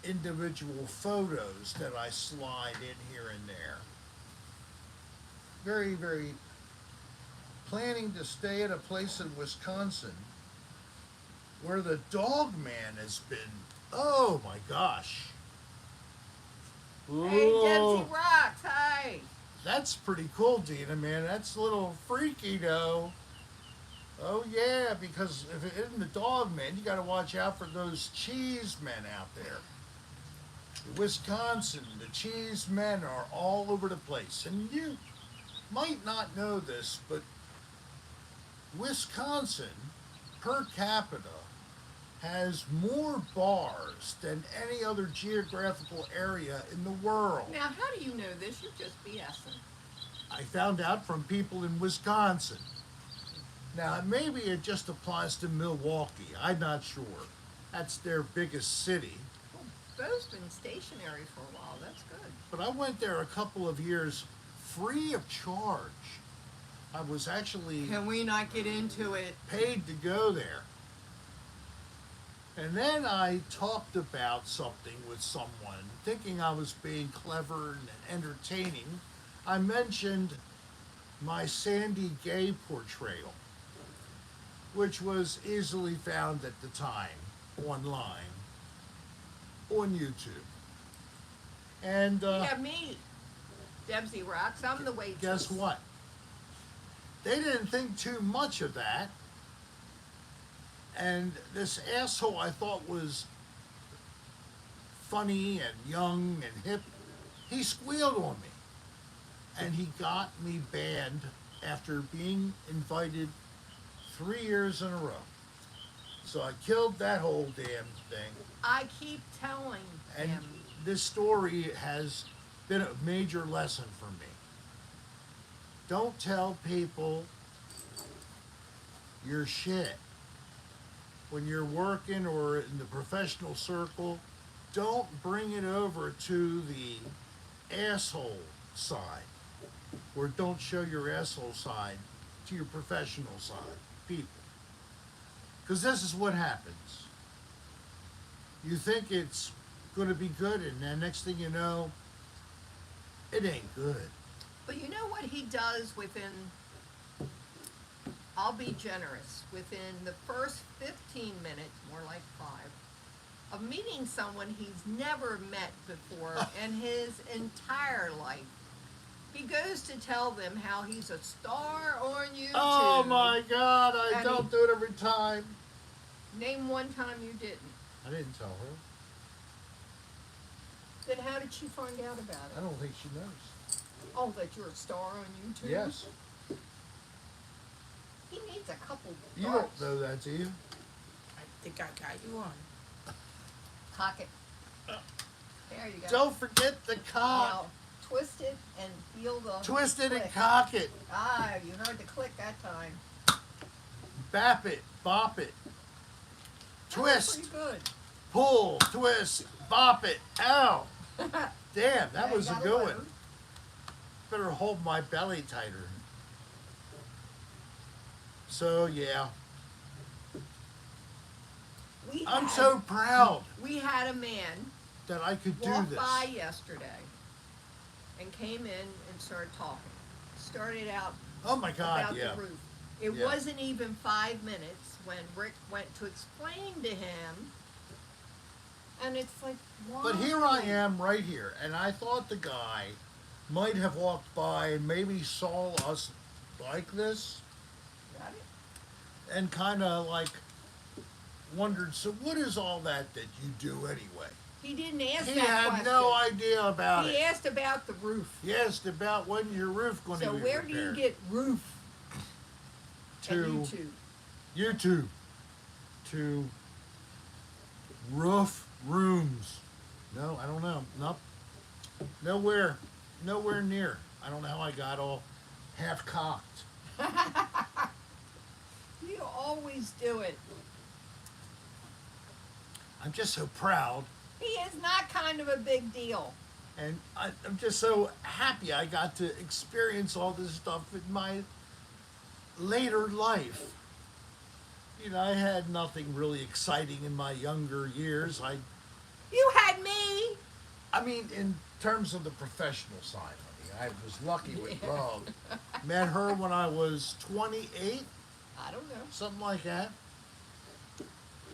individual photos that I slide in here and there. Very, very planning to stay at a place in Wisconsin where the dog man has been. Oh my gosh. Hey, Whoa. Dempsey Rocks, hi. That's pretty cool, Dina, man. That's a little freaky, though. Oh, yeah, because if it isn't the dog man, you got to watch out for those cheese men out there. Wisconsin, the cheese men are all over the place. And you might not know this, but Wisconsin, per capita, has more bars than any other geographical area in the world. Now, how do you know this? You're just BSing. I found out from people in Wisconsin. Now, maybe it just applies to Milwaukee. I'm not sure. That's their biggest city. Well, Bo's been stationary for a while. That's good. But I went there a couple of years free of charge. I was actually Can we not get into it? paid to go there. And then I talked about something with someone, thinking I was being clever and entertaining. I mentioned my Sandy Gay portrayal, which was easily found at the time online on YouTube. And Yeah, me. Debsy Rocks. I'm the waitress. guess what? They didn't think too much of that. And this asshole I thought was funny and young and hip, he squealed on me. And he got me banned after being invited 3 years in a row. So I killed that whole damn thing. I keep telling And him. this story has been a major lesson for me. Don't tell people your shit. When you're working or in the professional circle, don't bring it over to the asshole side. Or don't show your asshole side to your professional side, people. Because this is what happens. You think it's going to be good, and then next thing you know, it ain't good. But you know what he does within, I'll be generous, within the first 15 minutes, more like 5, of meeting someone he's never met before in his entire life. He goes to tell them how he's a star on YouTube. Oh my God, I And don't he- do it every time. Name one time you didn't. I didn't tell her. Then how did she find out about I it? don't think she knows. Oh, that you're a star on YouTube? Yes. He needs a couple You darts. don't know that, do you? I think I got you on. Cock it. There you go. Don't forget the cock. Now, twist it and feel the Twist it and click. cock it. Ah, you heard the click that time. Bap it. Bop it. That was Twist. pretty good. Pull. Twist. Bop it. Ow. Damn, that Yeah, was you a gotta good learn. one. Better hold my belly tighter. So, yeah. I'm so proud We had a man that I could do walk this. by yesterday and came in and started talking. Started out Oh my God, about yeah. the roof. It Yeah. wasn't even 5 minutes when Rick went to explain to him, and it's like, why? But here I am right here, and I thought the guy might have walked by and maybe saw us like this Got it? and kind of like wondered, so what is all that you do anyway? He didn't ask He that had question. no idea about He it. asked about the roof. He asked about when your roof going to So be where do you repaired. get roof To and YouTube? YouTube. To roof rooms. No, I don't know. Nope. Nowhere near. I don't know how I got all half cocked. You always do it. I'm just so proud, He is not kind of a big deal. and I'm just so happy I got to experience all this stuff in my later life. You know, I had nothing really exciting in my younger years. You had me. I mean, in terms of the professional side, I was lucky with Yeah. love. Met her when I was 28, I don't know. something like that.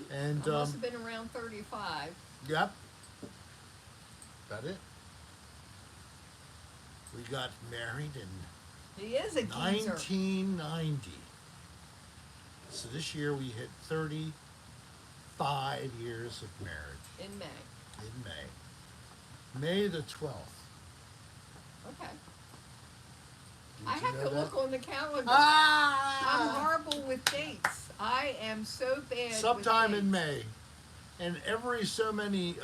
And I must have been around 35. yep, that it. We got married in He is a geezer. 1990. So this year we hit 35 years of marriage In May. in May. May the 12th. Okay. I you have know to that? look on the calendar. I'm Ah! horrible with dates. I am so bad. Sometime with in dates. May. And every so many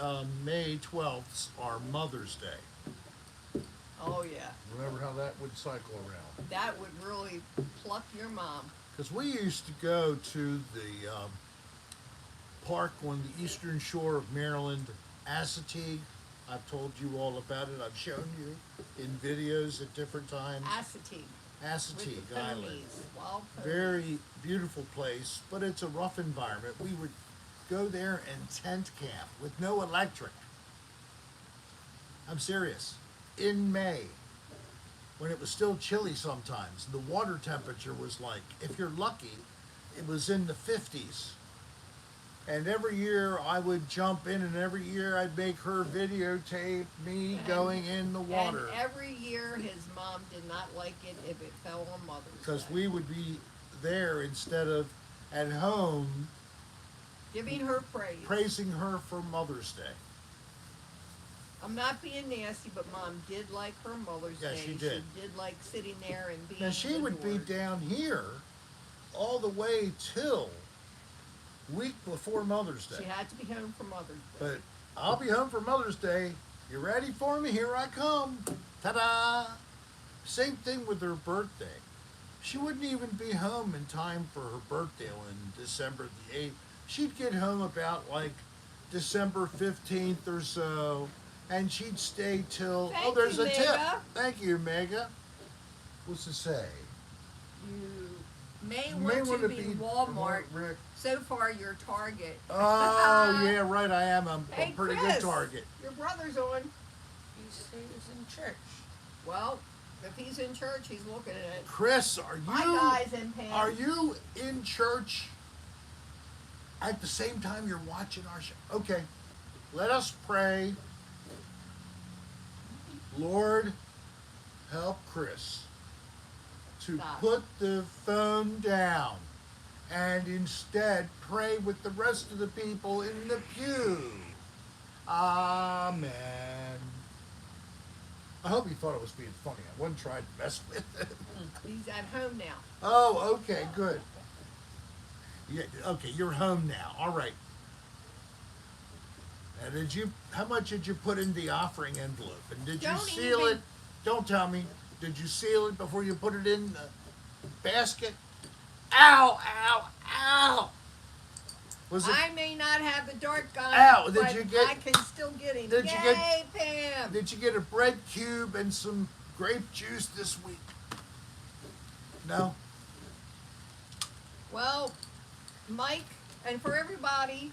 May 12ths are Mother's Day. Oh yeah, Remember how that would cycle around? that would really pluck your mom. Because we used to go to the park on the eastern shore of Maryland, Assateague. I've told you all about it. I've shown you in videos at different times. Assateague. With Assateague the Island. ponies, wild ponies. Very beautiful place, but it's a rough environment. We would go there and tent camp with no electric. I'm serious. In May, when it was still chilly sometimes, the water temperature was like, if you're lucky, it was in the 50s. And every year I would jump in, and every year I'd make her videotape me going in the water. And every year his mom did not like it if it fell on Mother's Because Day. we would be there instead of at home Giving her praise. praising her for Mother's Day. I'm not being nasty, but Mom did like her Mother's Yeah, Day. she did. She did like sitting there and being Now she would be adored. down here all the way till week before Mother's She Day. had to be home for Mother's Day. But I'll be home for Mother's Day. You ready for me? Here I come. Ta-da! Same thing with her birthday. She wouldn't even be home in time for her birthday on December the 8th. She'd get home about like December 15th or so, and she'd stay till, Thank there's you, a tip. Mega. Thank you, Mega. What's it say? You may You want to wanna be Walmart. Rick. So far, you're Target. Oh, yeah, right, I am. I'm Hey, a pretty Chris, good target. Your brother's on. He said he was in church. Well, if he's in church, he's looking at it. Chris, are Hi, you guys and Pam. are you in church at the same time you're watching our show? Okay, let us pray. Lord, help Chris to Stop. put the phone down and instead pray with the rest of the people in the pew. Amen. I hope he thought it was being funny. I wasn't trying to mess with him. He's at home now. Oh, okay, good. Yeah, okay, you're home now. All right. Now, how much did you put in the offering envelope? And did you Don't seal even- it? Don't tell me. Did you seal it before you put it in the basket? Ow, ow, ow! Was it? I may not have the dart gun, Ow, did but you get- I can still get him. did you Yay, get- Pam! Did you get a bread cube and some grape juice this week? No. Well, Mike, and for everybody,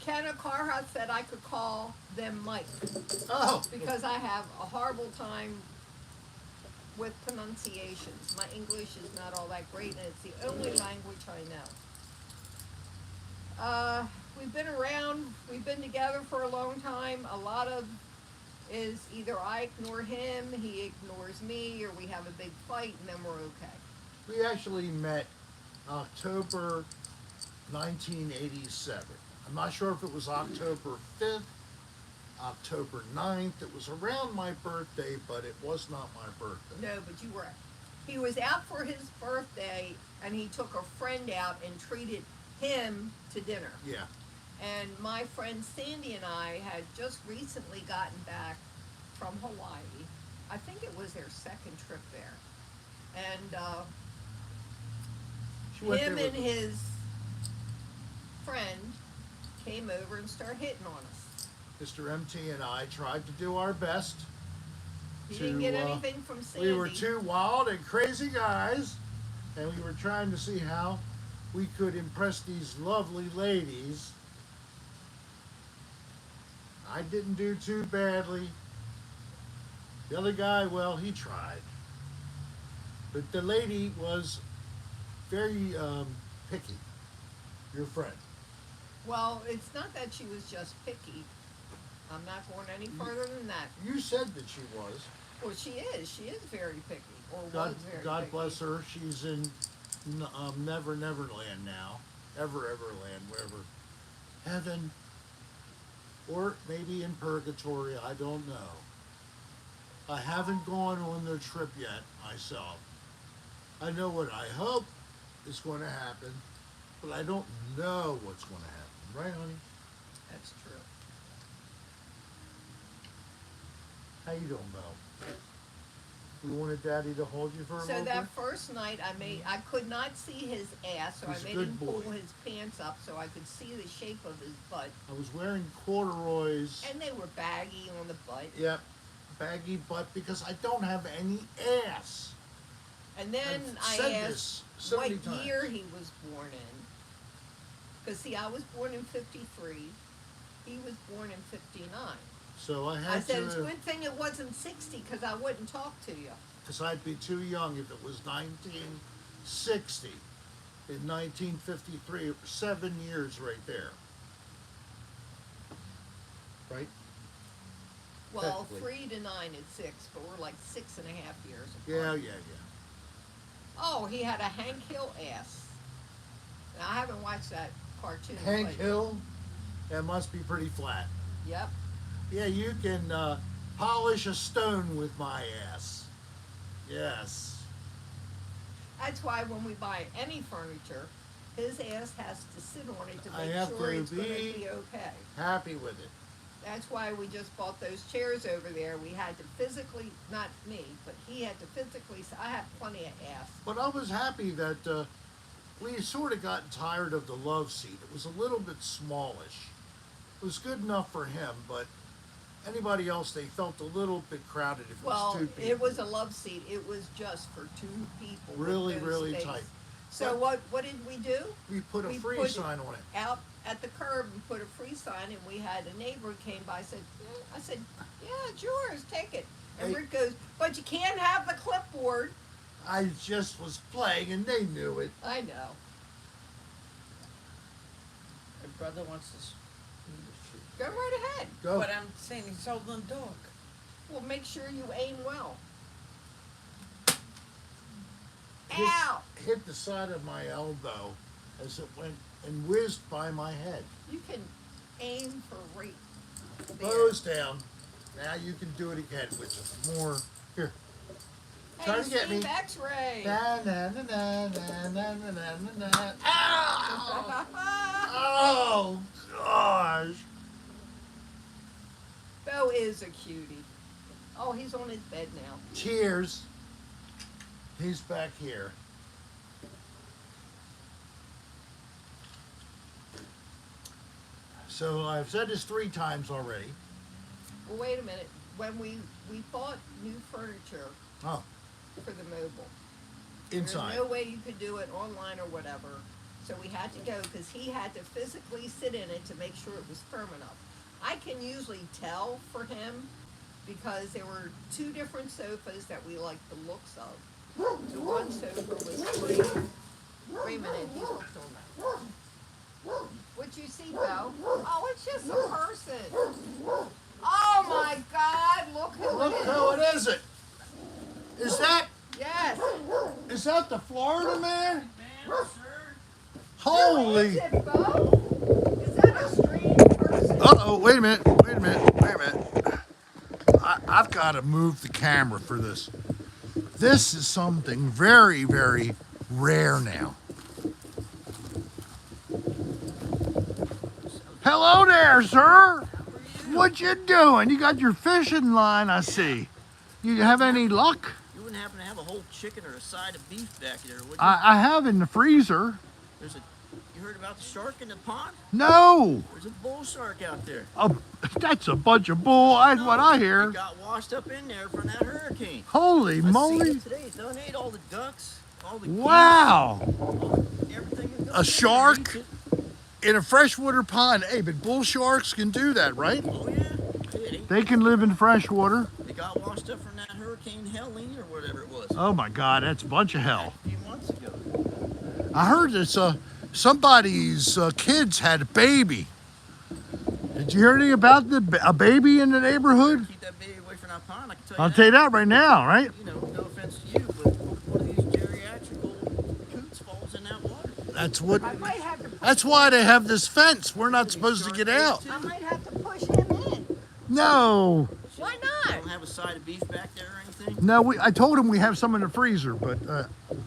Kenna Carhart said I could call them Mike Oh. because I have a horrible time with pronunciations. My English is not all that great, and it's the only language I know. We've been around, we've been together for a long time. A lot of is either I ignore him, he ignores me, or we have a big fight, and then we're okay. We actually met October 1987. I'm not sure if it was October 5th, October 9th. It was around my birthday, but it was not my birthday. No, but you were. He was out for his birthday, and he took a friend out and treated him to dinner. Yeah. And my friend Sandy and I had just recently gotten back from Hawaii. I think it was their second trip there. And She went him there and with- his friend came over and started hitting on us. Mr. MT and I tried to do our best. He didn't get to, anything from Sandy. We were two wild and crazy guys, and we were trying to see how we could impress these lovely ladies. I didn't do too badly. The other guy, well, he tried. But the lady was very picky, your friend. Well, it's not that she was just picky. I'm not going any further than that. You said that she was. Well, she is. She is very picky, or God, was very God picky. bless her. She's in Never Neverland now. Everland, wherever. Heaven. Or maybe in purgatory. I don't know. I haven't gone on the trip yet myself. I know what I hope is going to happen, but I don't know what's going to happen. Right, honey? That's true. How you doing, Mel? You wanted Daddy to hold you for a So little that bit? first night, I could not see his ass, so He's a I made good him pull boy. his pants up so I could see the shape of his butt. I was wearing corduroys. And they were baggy on the butt. Yep, baggy butt because I don't have any ass. And then I've I said asked this so what many times. year he was born in. Because, see, I was born in 53. He was born in 59. So I I had said, it's a to, good thing it wasn't 60 because I wouldn't talk to you. because I'd be too young if it was 1960. In 1953, 7 years right there. Right? Well, Technically. 3 to 9 is 6, but we're like 6.5 years Yeah, apart. yeah. Oh, he had a Hank Hill ass. Now, I haven't watched that cartoon. Hank but- Hill, that must be pretty flat. Yep. Yeah, you can polish a stone with my ass. Yes. That's why when we buy any furniture, his ass has to sit on it to I make have sure to it's going to be- be okay. Happy with it. That's why we just bought those chairs over there. We had to physically, not me, but he had to physically, I have plenty of ass. But I was happy that we sort of got tired of the love seat. It was a little bit smallish. It was good enough for him, but anybody else, they felt a little bit crowded if it Well, was two people. it was a love seat. It was just for 2 people. with Really, those really space. tight. So what did we do? We put a we free put sign on it. Out at the curb and put a free sign, and we had a neighbor who came by. Said, I said, yeah, it's yours. Take it. And Hey. Rick goes, but you can't have the clipboard. I just was playing and they knew it. I know. My brother wants to. Go right ahead. Go. But I'm saying he's holding the dog. Well, make sure you aim well. Hit- Ow! Hit the side of my elbow as it went and whizzed by my head. You can aim for right there. Bows down. Now you can do it again with more. Here. Try Hey, to get me. Steve X-ray. Na, na, na, na, na, na, na, na, na. Ow! Oh, gosh. Bo is a cutie. Oh, he's on his bed now. Cheers. He's back here. So I've said this 3 times already. Well, wait a minute. When we bought new furniture Oh, for the mobile, inside. there's no way you could do it online or whatever. So we had to go because he had to physically sit in it to make sure it was firm enough. I can usually tell for him because there were 2 different sofas that we liked the looks of. The one sofa was free. Wait a minute, he's hooked on that. What'd you see, Bo? Oh, it's just a person. Oh my God! Look who Look it is. who it is. Yes. Is that the Florida man? Man, sir. Who Holy. is it, Bo? Is that a strange person? Uh-oh, wait a minute. I've got to move the camera for this. This is something very, very rare now. Hello there, sir. What you doing? You got your fishing line, I see. You have any luck? You wouldn't happen to have a whole chicken or a side of beef back there, would you? I have in the freezer. You heard about the shark in the pond? No. There's a bull shark out there. That's a bunch of bull. That's what I hear. It got washed up in there from that hurricane. Holy I seen moly. it today. It done ate all the ducks, all the geese, Wow. everything. that A goes in there. shark? Eats it. In a freshwater pond. Hey, but bull sharks can do that, right? Oh yeah. They can live in fresh water. They got washed up from that Hurricane Helene or whatever it was. Oh my God, that's a bunch of hell. A few months ago. I heard this. Somebody's kids had a baby. Did you hear anything about a baby in the neighborhood? Keep that baby away from that pond. I can tell you I'll that. tell you that right now, right? You know, no offense to you, but one of these geriatrical coots falls in that water. That's what. I might have to. That's why they have this fence. We're not supposed to get out. I might have to push him in. No. Why not? don't have a side of beef back there or anything? No, I told him we have some in the freezer, but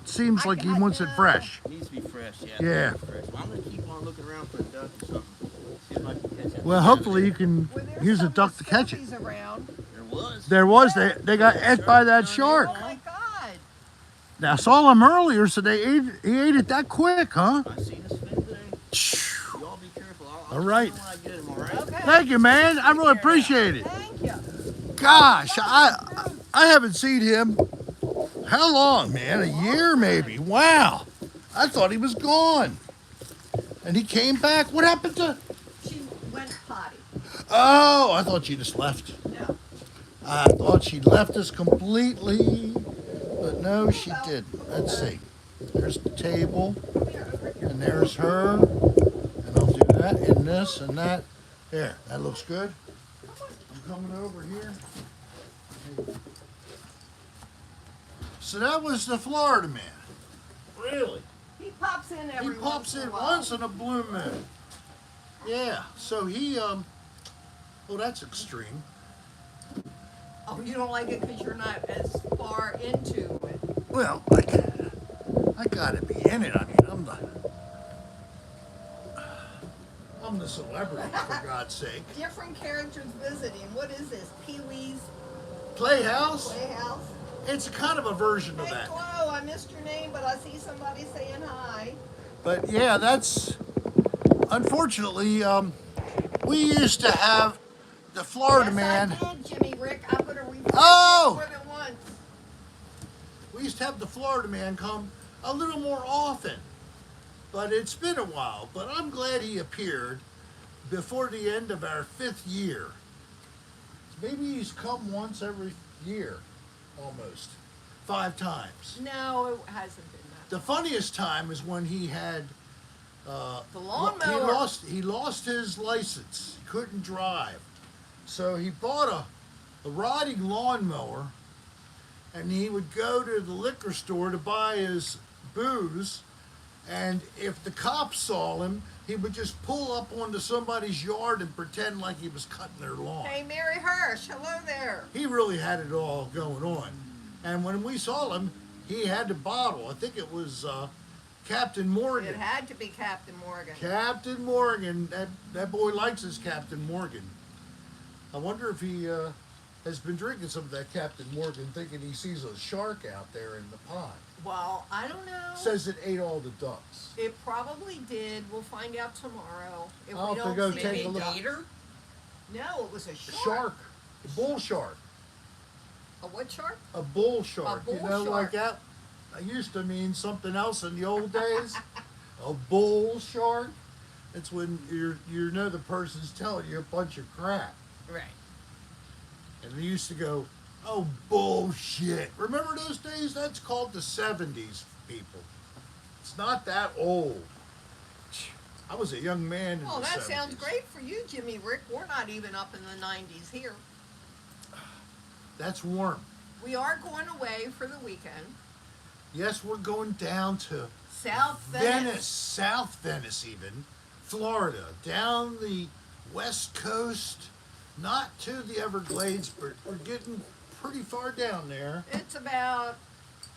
seems like he wants it fresh. Needs to be fresh, yeah. Yeah. Needs to be fresh. Well, I'm gonna keep on looking around for a duck or something. See if I can catch that. Well, hopefully you can Well, there's use a some duck to catch it. Muscovies around. There was. There was, they got ate by that shark. Oh my God. Now, I saw him earlier, so he ate it that quick, huh? I seen this fin today. You all be careful. I'll All right. let you know when I get him, all right? Okay. Thank you, man. I really appreciate it. Thank you. Gosh, I haven't seen him. How long, man? A year, maybe. Wow. I thought he was gone. And he came back. What happened to... She went potty. Oh, I thought she just left. No. I thought she left us completely. But no, she didn't. Let's see. There's the table. And there's her. And I'll do that and this and that. There, that looks good. I'm coming over here. So that was the Florida man. Really? He pops in He every pops in a while. once in a blue moon. Yeah, so he, well, that's extreme. Oh, you don't like it because you're not as far into it. Well, I gotta be in it. I mean, I'm the celebrity, for God's sake. Different characters visiting. What is this? Pee-wee's Playhouse? Playhouse? It's kind of a version of Hey, that. Flo, I missed your name, but I see somebody saying hi. But yeah, that's, unfortunately, we used to have the Florida Yes, man. I did, Jimmy Rick. I'm going to refresh Oh! it more than once. We used to have the Florida man come a little more often. But it's been a while. But I'm glad he appeared before the end of our 5th year. Maybe he's come once every year, almost. 5 times. No, it hasn't been that. The funniest time is when he had The lawnmower. he lost his license. He couldn't drive. So he bought a riding lawnmower, and he would go to the liquor store to buy his booze, and if the cops saw him, he would just pull up onto somebody's yard and pretend like he was cutting their lawn. Hey, Mary Hirsch. Hello there. He really had it all going on. And when we saw him, he had the bottle. I think it was Captain Morgan. It had to be Captain Morgan. Captain Morgan. That boy likes his Captain Morgan. I wonder if he has been drinking some of that Captain Morgan, thinking he sees a shark out there in the pond. Well, I don't know. Says it ate all the ducks. It probably did. We'll find out tomorrow. If I'll we have to don't go see take it. a look. Gator? No, it was a A shark. shark. A bull shark. A what shark? A bull shark. bull You know, like shark. that used to mean something else in the old days. A bull shark. It's when you know the person's telling you a bunch of crap. Right. And they used to go, oh, bullshit. Remember those days? That's called the 70s, people. It's not that old. I was a young man in Well, the that 70s. sounds great for you, Jimmy Rick. We're not even up in the 90s here. That's warm. We are going away for the weekend. Yes, we're going down to South Venice, South Venice even, Florida, down the west coast, not to the Everglades, but we're getting pretty far down there. It's about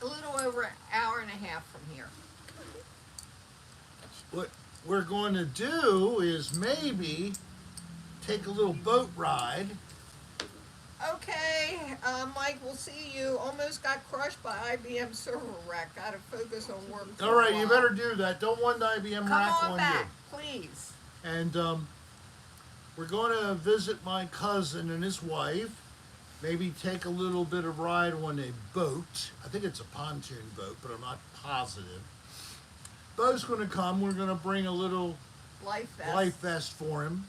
a little over an hour and a half from here. What we're going to do is maybe take a little boat ride. Okay, Mike, we'll see you. Almost got crushed by IBM server rack. Gotta focus on work. for All a right, you while. better do that. Don't want the IBM Come rack on on back, please. you. And we're going to visit my cousin and his wife. Maybe take a little bit of ride on a boat. I think it's a pontoon boat, but I'm not positive. Bo's going to come. We're going to bring a little Life vest. life vest for him.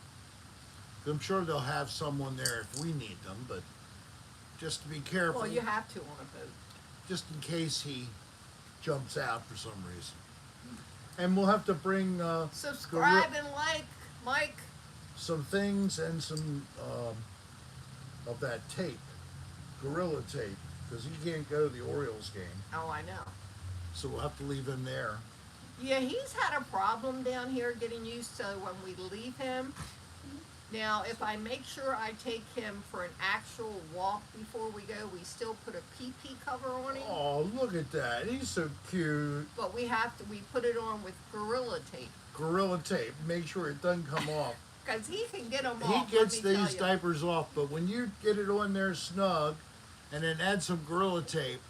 I'm sure they'll have someone there if we need them, but just to be careful, Well, you have to on a boat. just in case he jumps out for some reason. And we'll have to bring Subscribe and like, Mike. some things and some of that tape, Gorilla tape, because he can't go to the Orioles game, Oh, I know. so we'll have to leave him there. Yeah, he's had a problem down here getting used to when we leave him. Now, if I make sure I take him for an actual walk before we go, we still put a pee-pee cover on him. Oh, look at that. He's so cute. But we put it on with Gorilla Tape. Gorilla tape. Make sure it doesn't come off. Because he can get them He off. gets let me these tell you. diapers off, but when you get it on there snug and then add some Gorilla Tape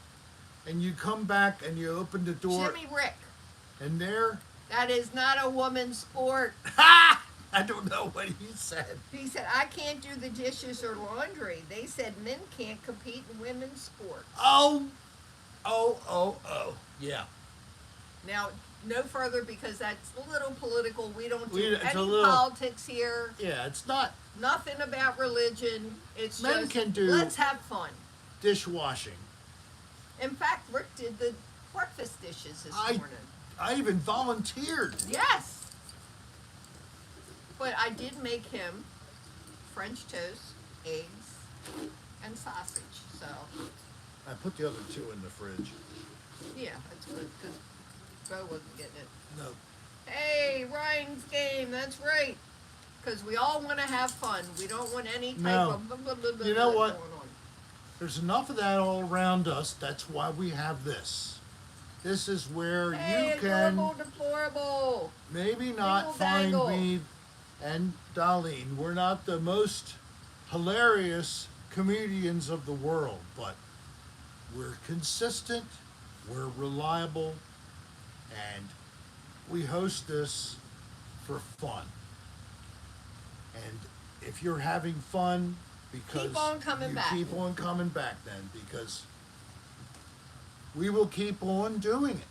and you come back and you open the door Jimmy Rick, and there, that is not a woman's sport. I don't know what he said. He said, I can't do the dishes or laundry. They said men can't compete in women's sports. Oh. Yeah. Now, no further because that's a little political. We don't do It's a any little- politics here. Yeah, it's not Nothing about religion. It's Men just, can do- let's have fun. dishwashing. In fact, Rick did the breakfast dishes this morning. I even volunteered. Yes. But I did make him French toast, eggs, and sausage. So, I put the other two in the fridge. yeah, that's good because Bo wasn't getting it. No. Hey, Ryan's game. That's right. Because we all want to have fun. We don't want any type No. of blah, blah, blah, blah, You know blah what? going on. There's enough of that all around us. That's why we have this. This is where Hey, you can adorable, deplorable. maybe not Dingle find dangle. me and Darlene. We're not the most hilarious comedians of the world, but we're consistent, we're reliable, and we host this for fun. And if you're having fun, because Keep on coming you back. keep on coming back then, because we will keep on doing it.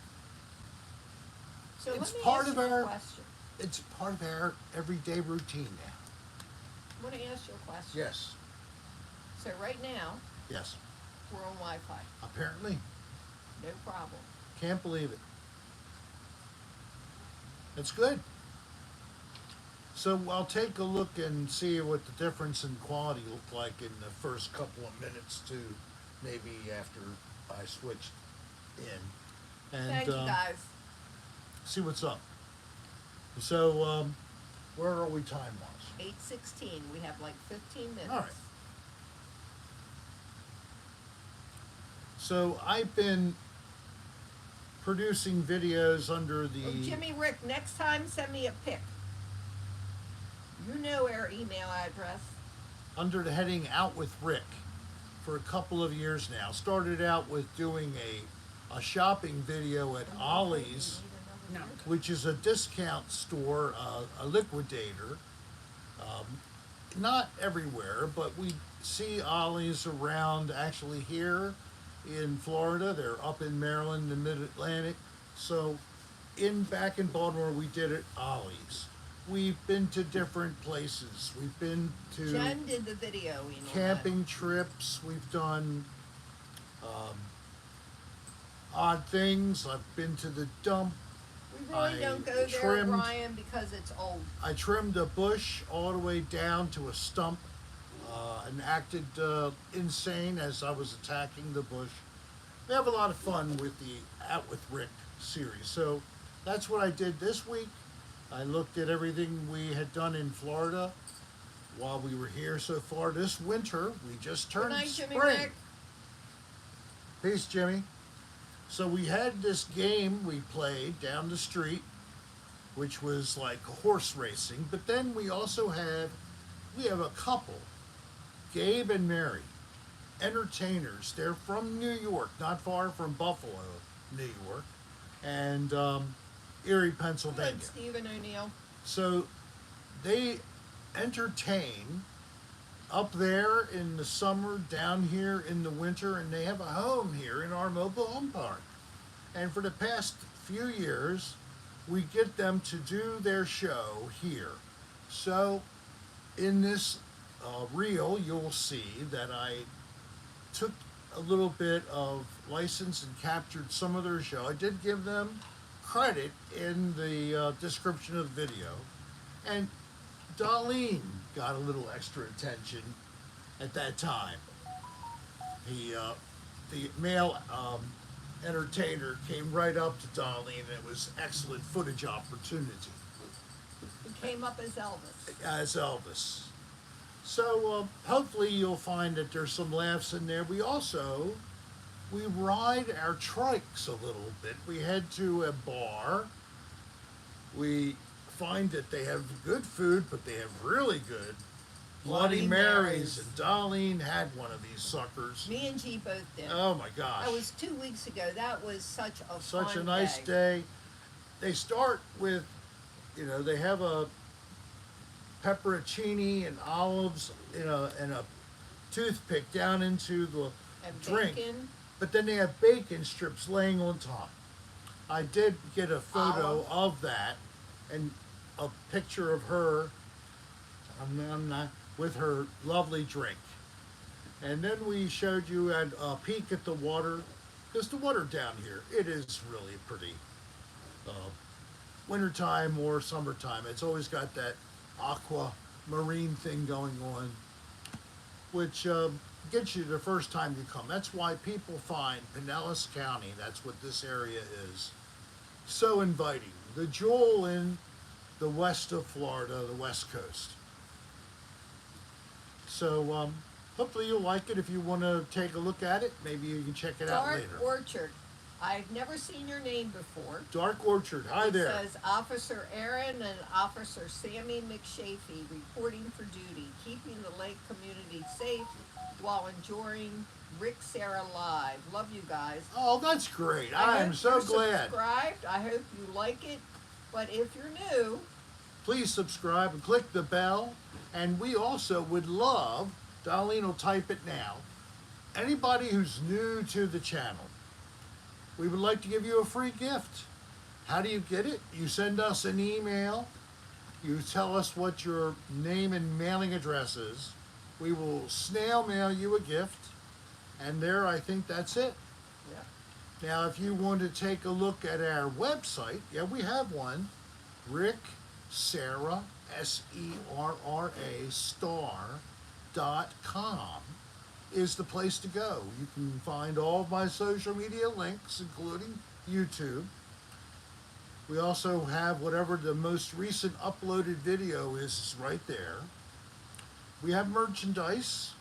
So It's let me part ask of you a our- question. It's part of our everyday routine now. I want to ask you a question. Yes, So right now, yes. we're on Wi-Fi. Apparently, No problem. can't believe it. It's good. So I'll take a look and see what the difference in quality looked like in the first couple of minutes to maybe after I switched in. And Thank you, guys. see what's up. So, where are we time-wise? 8:16. We have like 15 minutes. All right. So I've been producing videos under the... Oh, Jimmy Rick, next time send me a pic. You know our email address. under the heading Out with Rick for a couple of years now. Started out with doing a shopping video at Ollie's, No. which is a discount store, a liquidator. Not everywhere, but we see Ollie's around, actually here in Florida. They're up in Maryland, the Mid-Atlantic. So back in Baltimore, we did it Ollie's. We've been to different places. We've been to Jen did the video. You know camping trips. We've done odd things. I've been to the dump. that. We really I don't go there, trimmed- Ryan, because it's old. I trimmed a bush all the way down to a stump and acted insane as I was attacking the bush. We have a lot of fun with the Out with Rick series. So that's what I did this week. I looked at everything we had done in Florida while we were here so far. This winter, we just Good turned night, Jimmy spring. Rick. Peace, Jimmy. So we had this game we played down the street, which was like horse racing. But then we also we have a couple, Gabe and Mary, entertainers. They're from New York, not far from Buffalo, New York, and Erie, Pennsylvania. Good, Stephen O'Neill. So they entertain up there in the summer, down here in the winter, and they have a home here in our mobile home park. And for the past few years, we get them to do their show here. So in this reel, you'll see that I took a little bit of license and captured some of their show. I did give them credit in the description of the video. And Darlene got a little extra attention at that time. The male entertainer came right up to Darlene, and it was excellent footage opportunity He came up as Elvis. as Elvis. So hopefully you'll find that there's some laughs in there. We ride our trikes a little bit. We head to a bar. We find that they have good food, but they have really good Bloody Bloody Marys. Marys. And Darlene had one of these suckers. Me and G both did. Oh my gosh. That was 2 weeks ago. That was such a Such fun a nice day. They start with, they have a pepperoncini and olives, and a toothpick down into the And drink. bacon. But then they have bacon strips laying on top. I did get a photo Olive. of that and a picture of her with her lovely drink. And then we showed you a peek at the water, because the water down here, it is really pretty. Wintertime or summertime, it's always got that aquamarine thing going on, which gets you the first time you come. That's why people find Pinellas County, that's what this area is, so inviting. The jewel in the west of Florida, the West Coast. So hopefully you'll like it. If you want to take a look at it, maybe you can check it out Dark later. Orchard. I've never seen your name before. Dark Orchard, hi It there. says Officer Aaron and Officer Sammy McShafey reporting for duty, keeping the lake community safe while enjoying Rick Serra live. Love you guys. Oh, that's great. I am hope so you're glad. Subscribed. I hope you like it. But if you're new, Please subscribe and click the bell. And we also would love, Darlene will type it now, anybody who's new to the channel, we would like to give you a free gift. How do you get it? You send us an email. You tell us what your name and mailing address is. We will snail mail you a gift. And there, I think that's it. yeah. Now, if you want to take a look at our website, yeah, we have one. Rick Serra, SERRA, star.com is the place to go. You can find all of my social media links, including YouTube. We also have whatever the most recent uploaded video is right there. We have merchandise.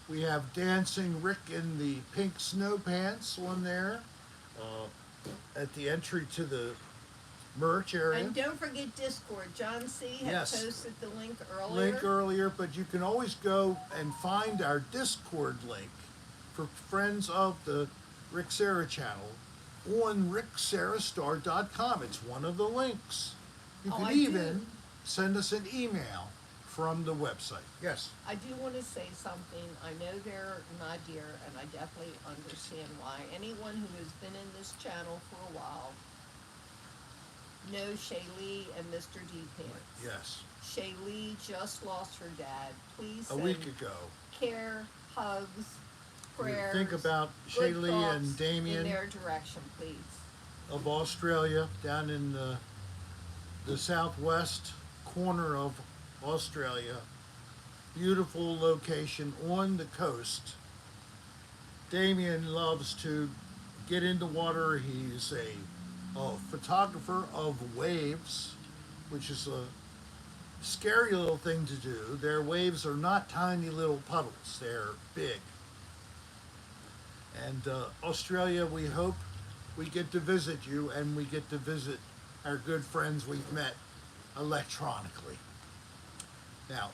We have Dancing Rick in the pink snow pants on there at the entry to the merch area. And don't forget Discord. John C. had Yes. posted the link earlier. But you can always go and find our Discord link for friends of the Rick Serra channel on rickserrastar.com. It's one of the links. You Oh, can I even do. send us an email from the website. Yes. I do want to say something. I know they're not here, and I definitely understand why. Anyone who has been in this channel for a while knows Shaylee and Mr. D Pants. Yes. Shaylee just lost her dad. Please A send week ago. care, hugs, We prayers. think about good Shaylee thoughts and Damien in their direction, please. of Australia, down in the southwest corner of Australia. Beautiful location on the coast. Damien loves to get in the water. He's a photographer of waves, which is a scary little thing to do. Their waves are not tiny little puddles, they're big. And Australia, we hope we get to visit you, and we get to visit our good friends we've met electronically. Now,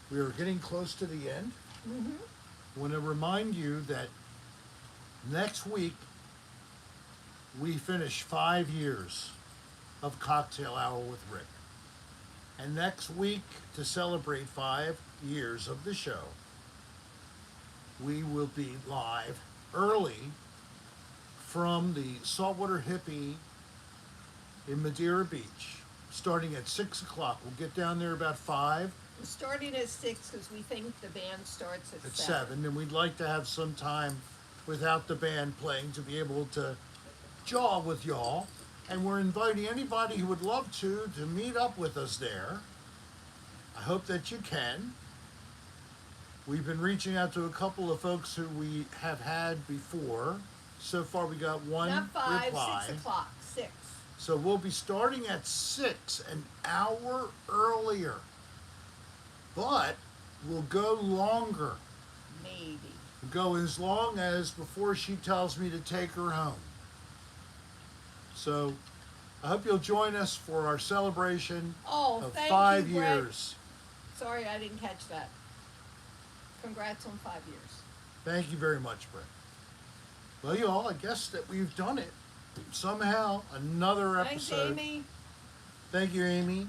we are getting close to the end. I want to remind you that next week we finish 5 years of Cocktail Hour with Rick. And next week, to celebrate 5 years of the show, we will be live early from the Saltwater Hippie in Madeira Beach, starting at 6 o'clock. We'll get down there about 5. We're starting at 6 because we think the band starts at At 7. 7, and we'd like to have some time without the band playing to be able to jaw with y'all. And we're inviting anybody who would love to meet up with us there. I hope that you can. We've been reaching out to a couple of folks who we have had before. So far we got one Not 5, reply. 6 o'clock. 6. So we'll be starting at 6, an hour earlier. But will go longer. Maybe. Go as long as before she tells me to take her home. So I hope you'll join us for our celebration Oh, of thank 5 you, Brett. years. Sorry, I didn't catch that. Congrats on 5 years. Thank you very much, Brett. Well, y'all, I guess that we've done it. Somehow, another Thanks, episode. Amy. Thank you, Amy.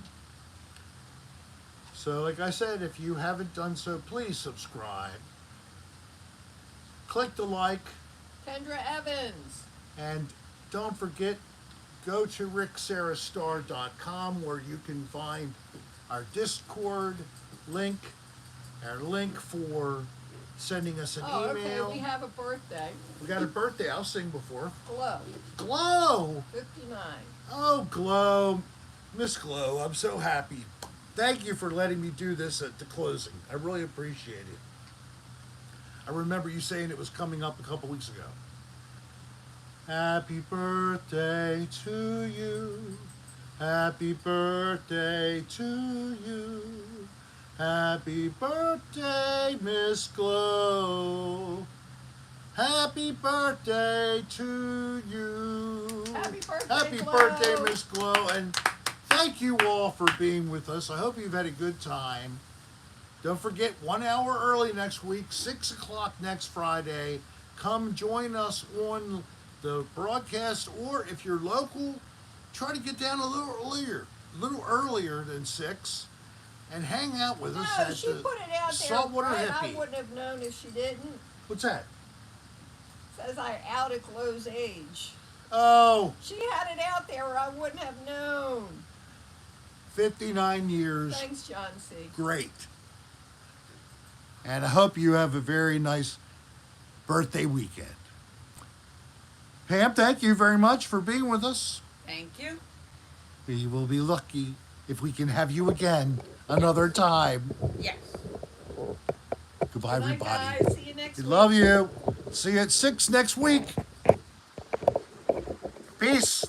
So, like I said, if you haven't done so, please subscribe. Click the like, Kendra Evans. and don't forget, go to ricksarahstar.com where you can find our Discord link, our link for sending us an Oh, email. okay, we have a birthday. We got a birthday. I'll sing before. Glow, Glow! 59. Oh, Glow. Miss Glow, I'm so happy. Thank you for letting me do this at the closing. I really appreciate it. I remember you saying it was coming up a couple weeks ago. Happy birthday to you. Happy birthday to you. Happy birthday, Miss Glow. Happy birthday to you. Happy birthday, Happy Glow. birthday, Miss Glow. And thank you all for being with us. I hope you've had a good time. Don't forget, 1 hour early next week, 6 o'clock next Friday. Come join us on the broadcast, or if you're local, try to get down a little earlier than 6, and hang out with us No, at she the put it out there, Saltwater right? I Hippie. wouldn't have known if she didn't. What's that? Says I outed Glow's age. Oh, She had it out there or I wouldn't have known. 59 years. Thanks, John C. Great. And I hope you have a very nice birthday weekend. Pam, thank you very much for being with us. Thank you. We will be lucky if we can have you again another time. Yes. Goodbye, Good night, everybody. guys. See you next We week. love you. See you at 6 next week. Peace.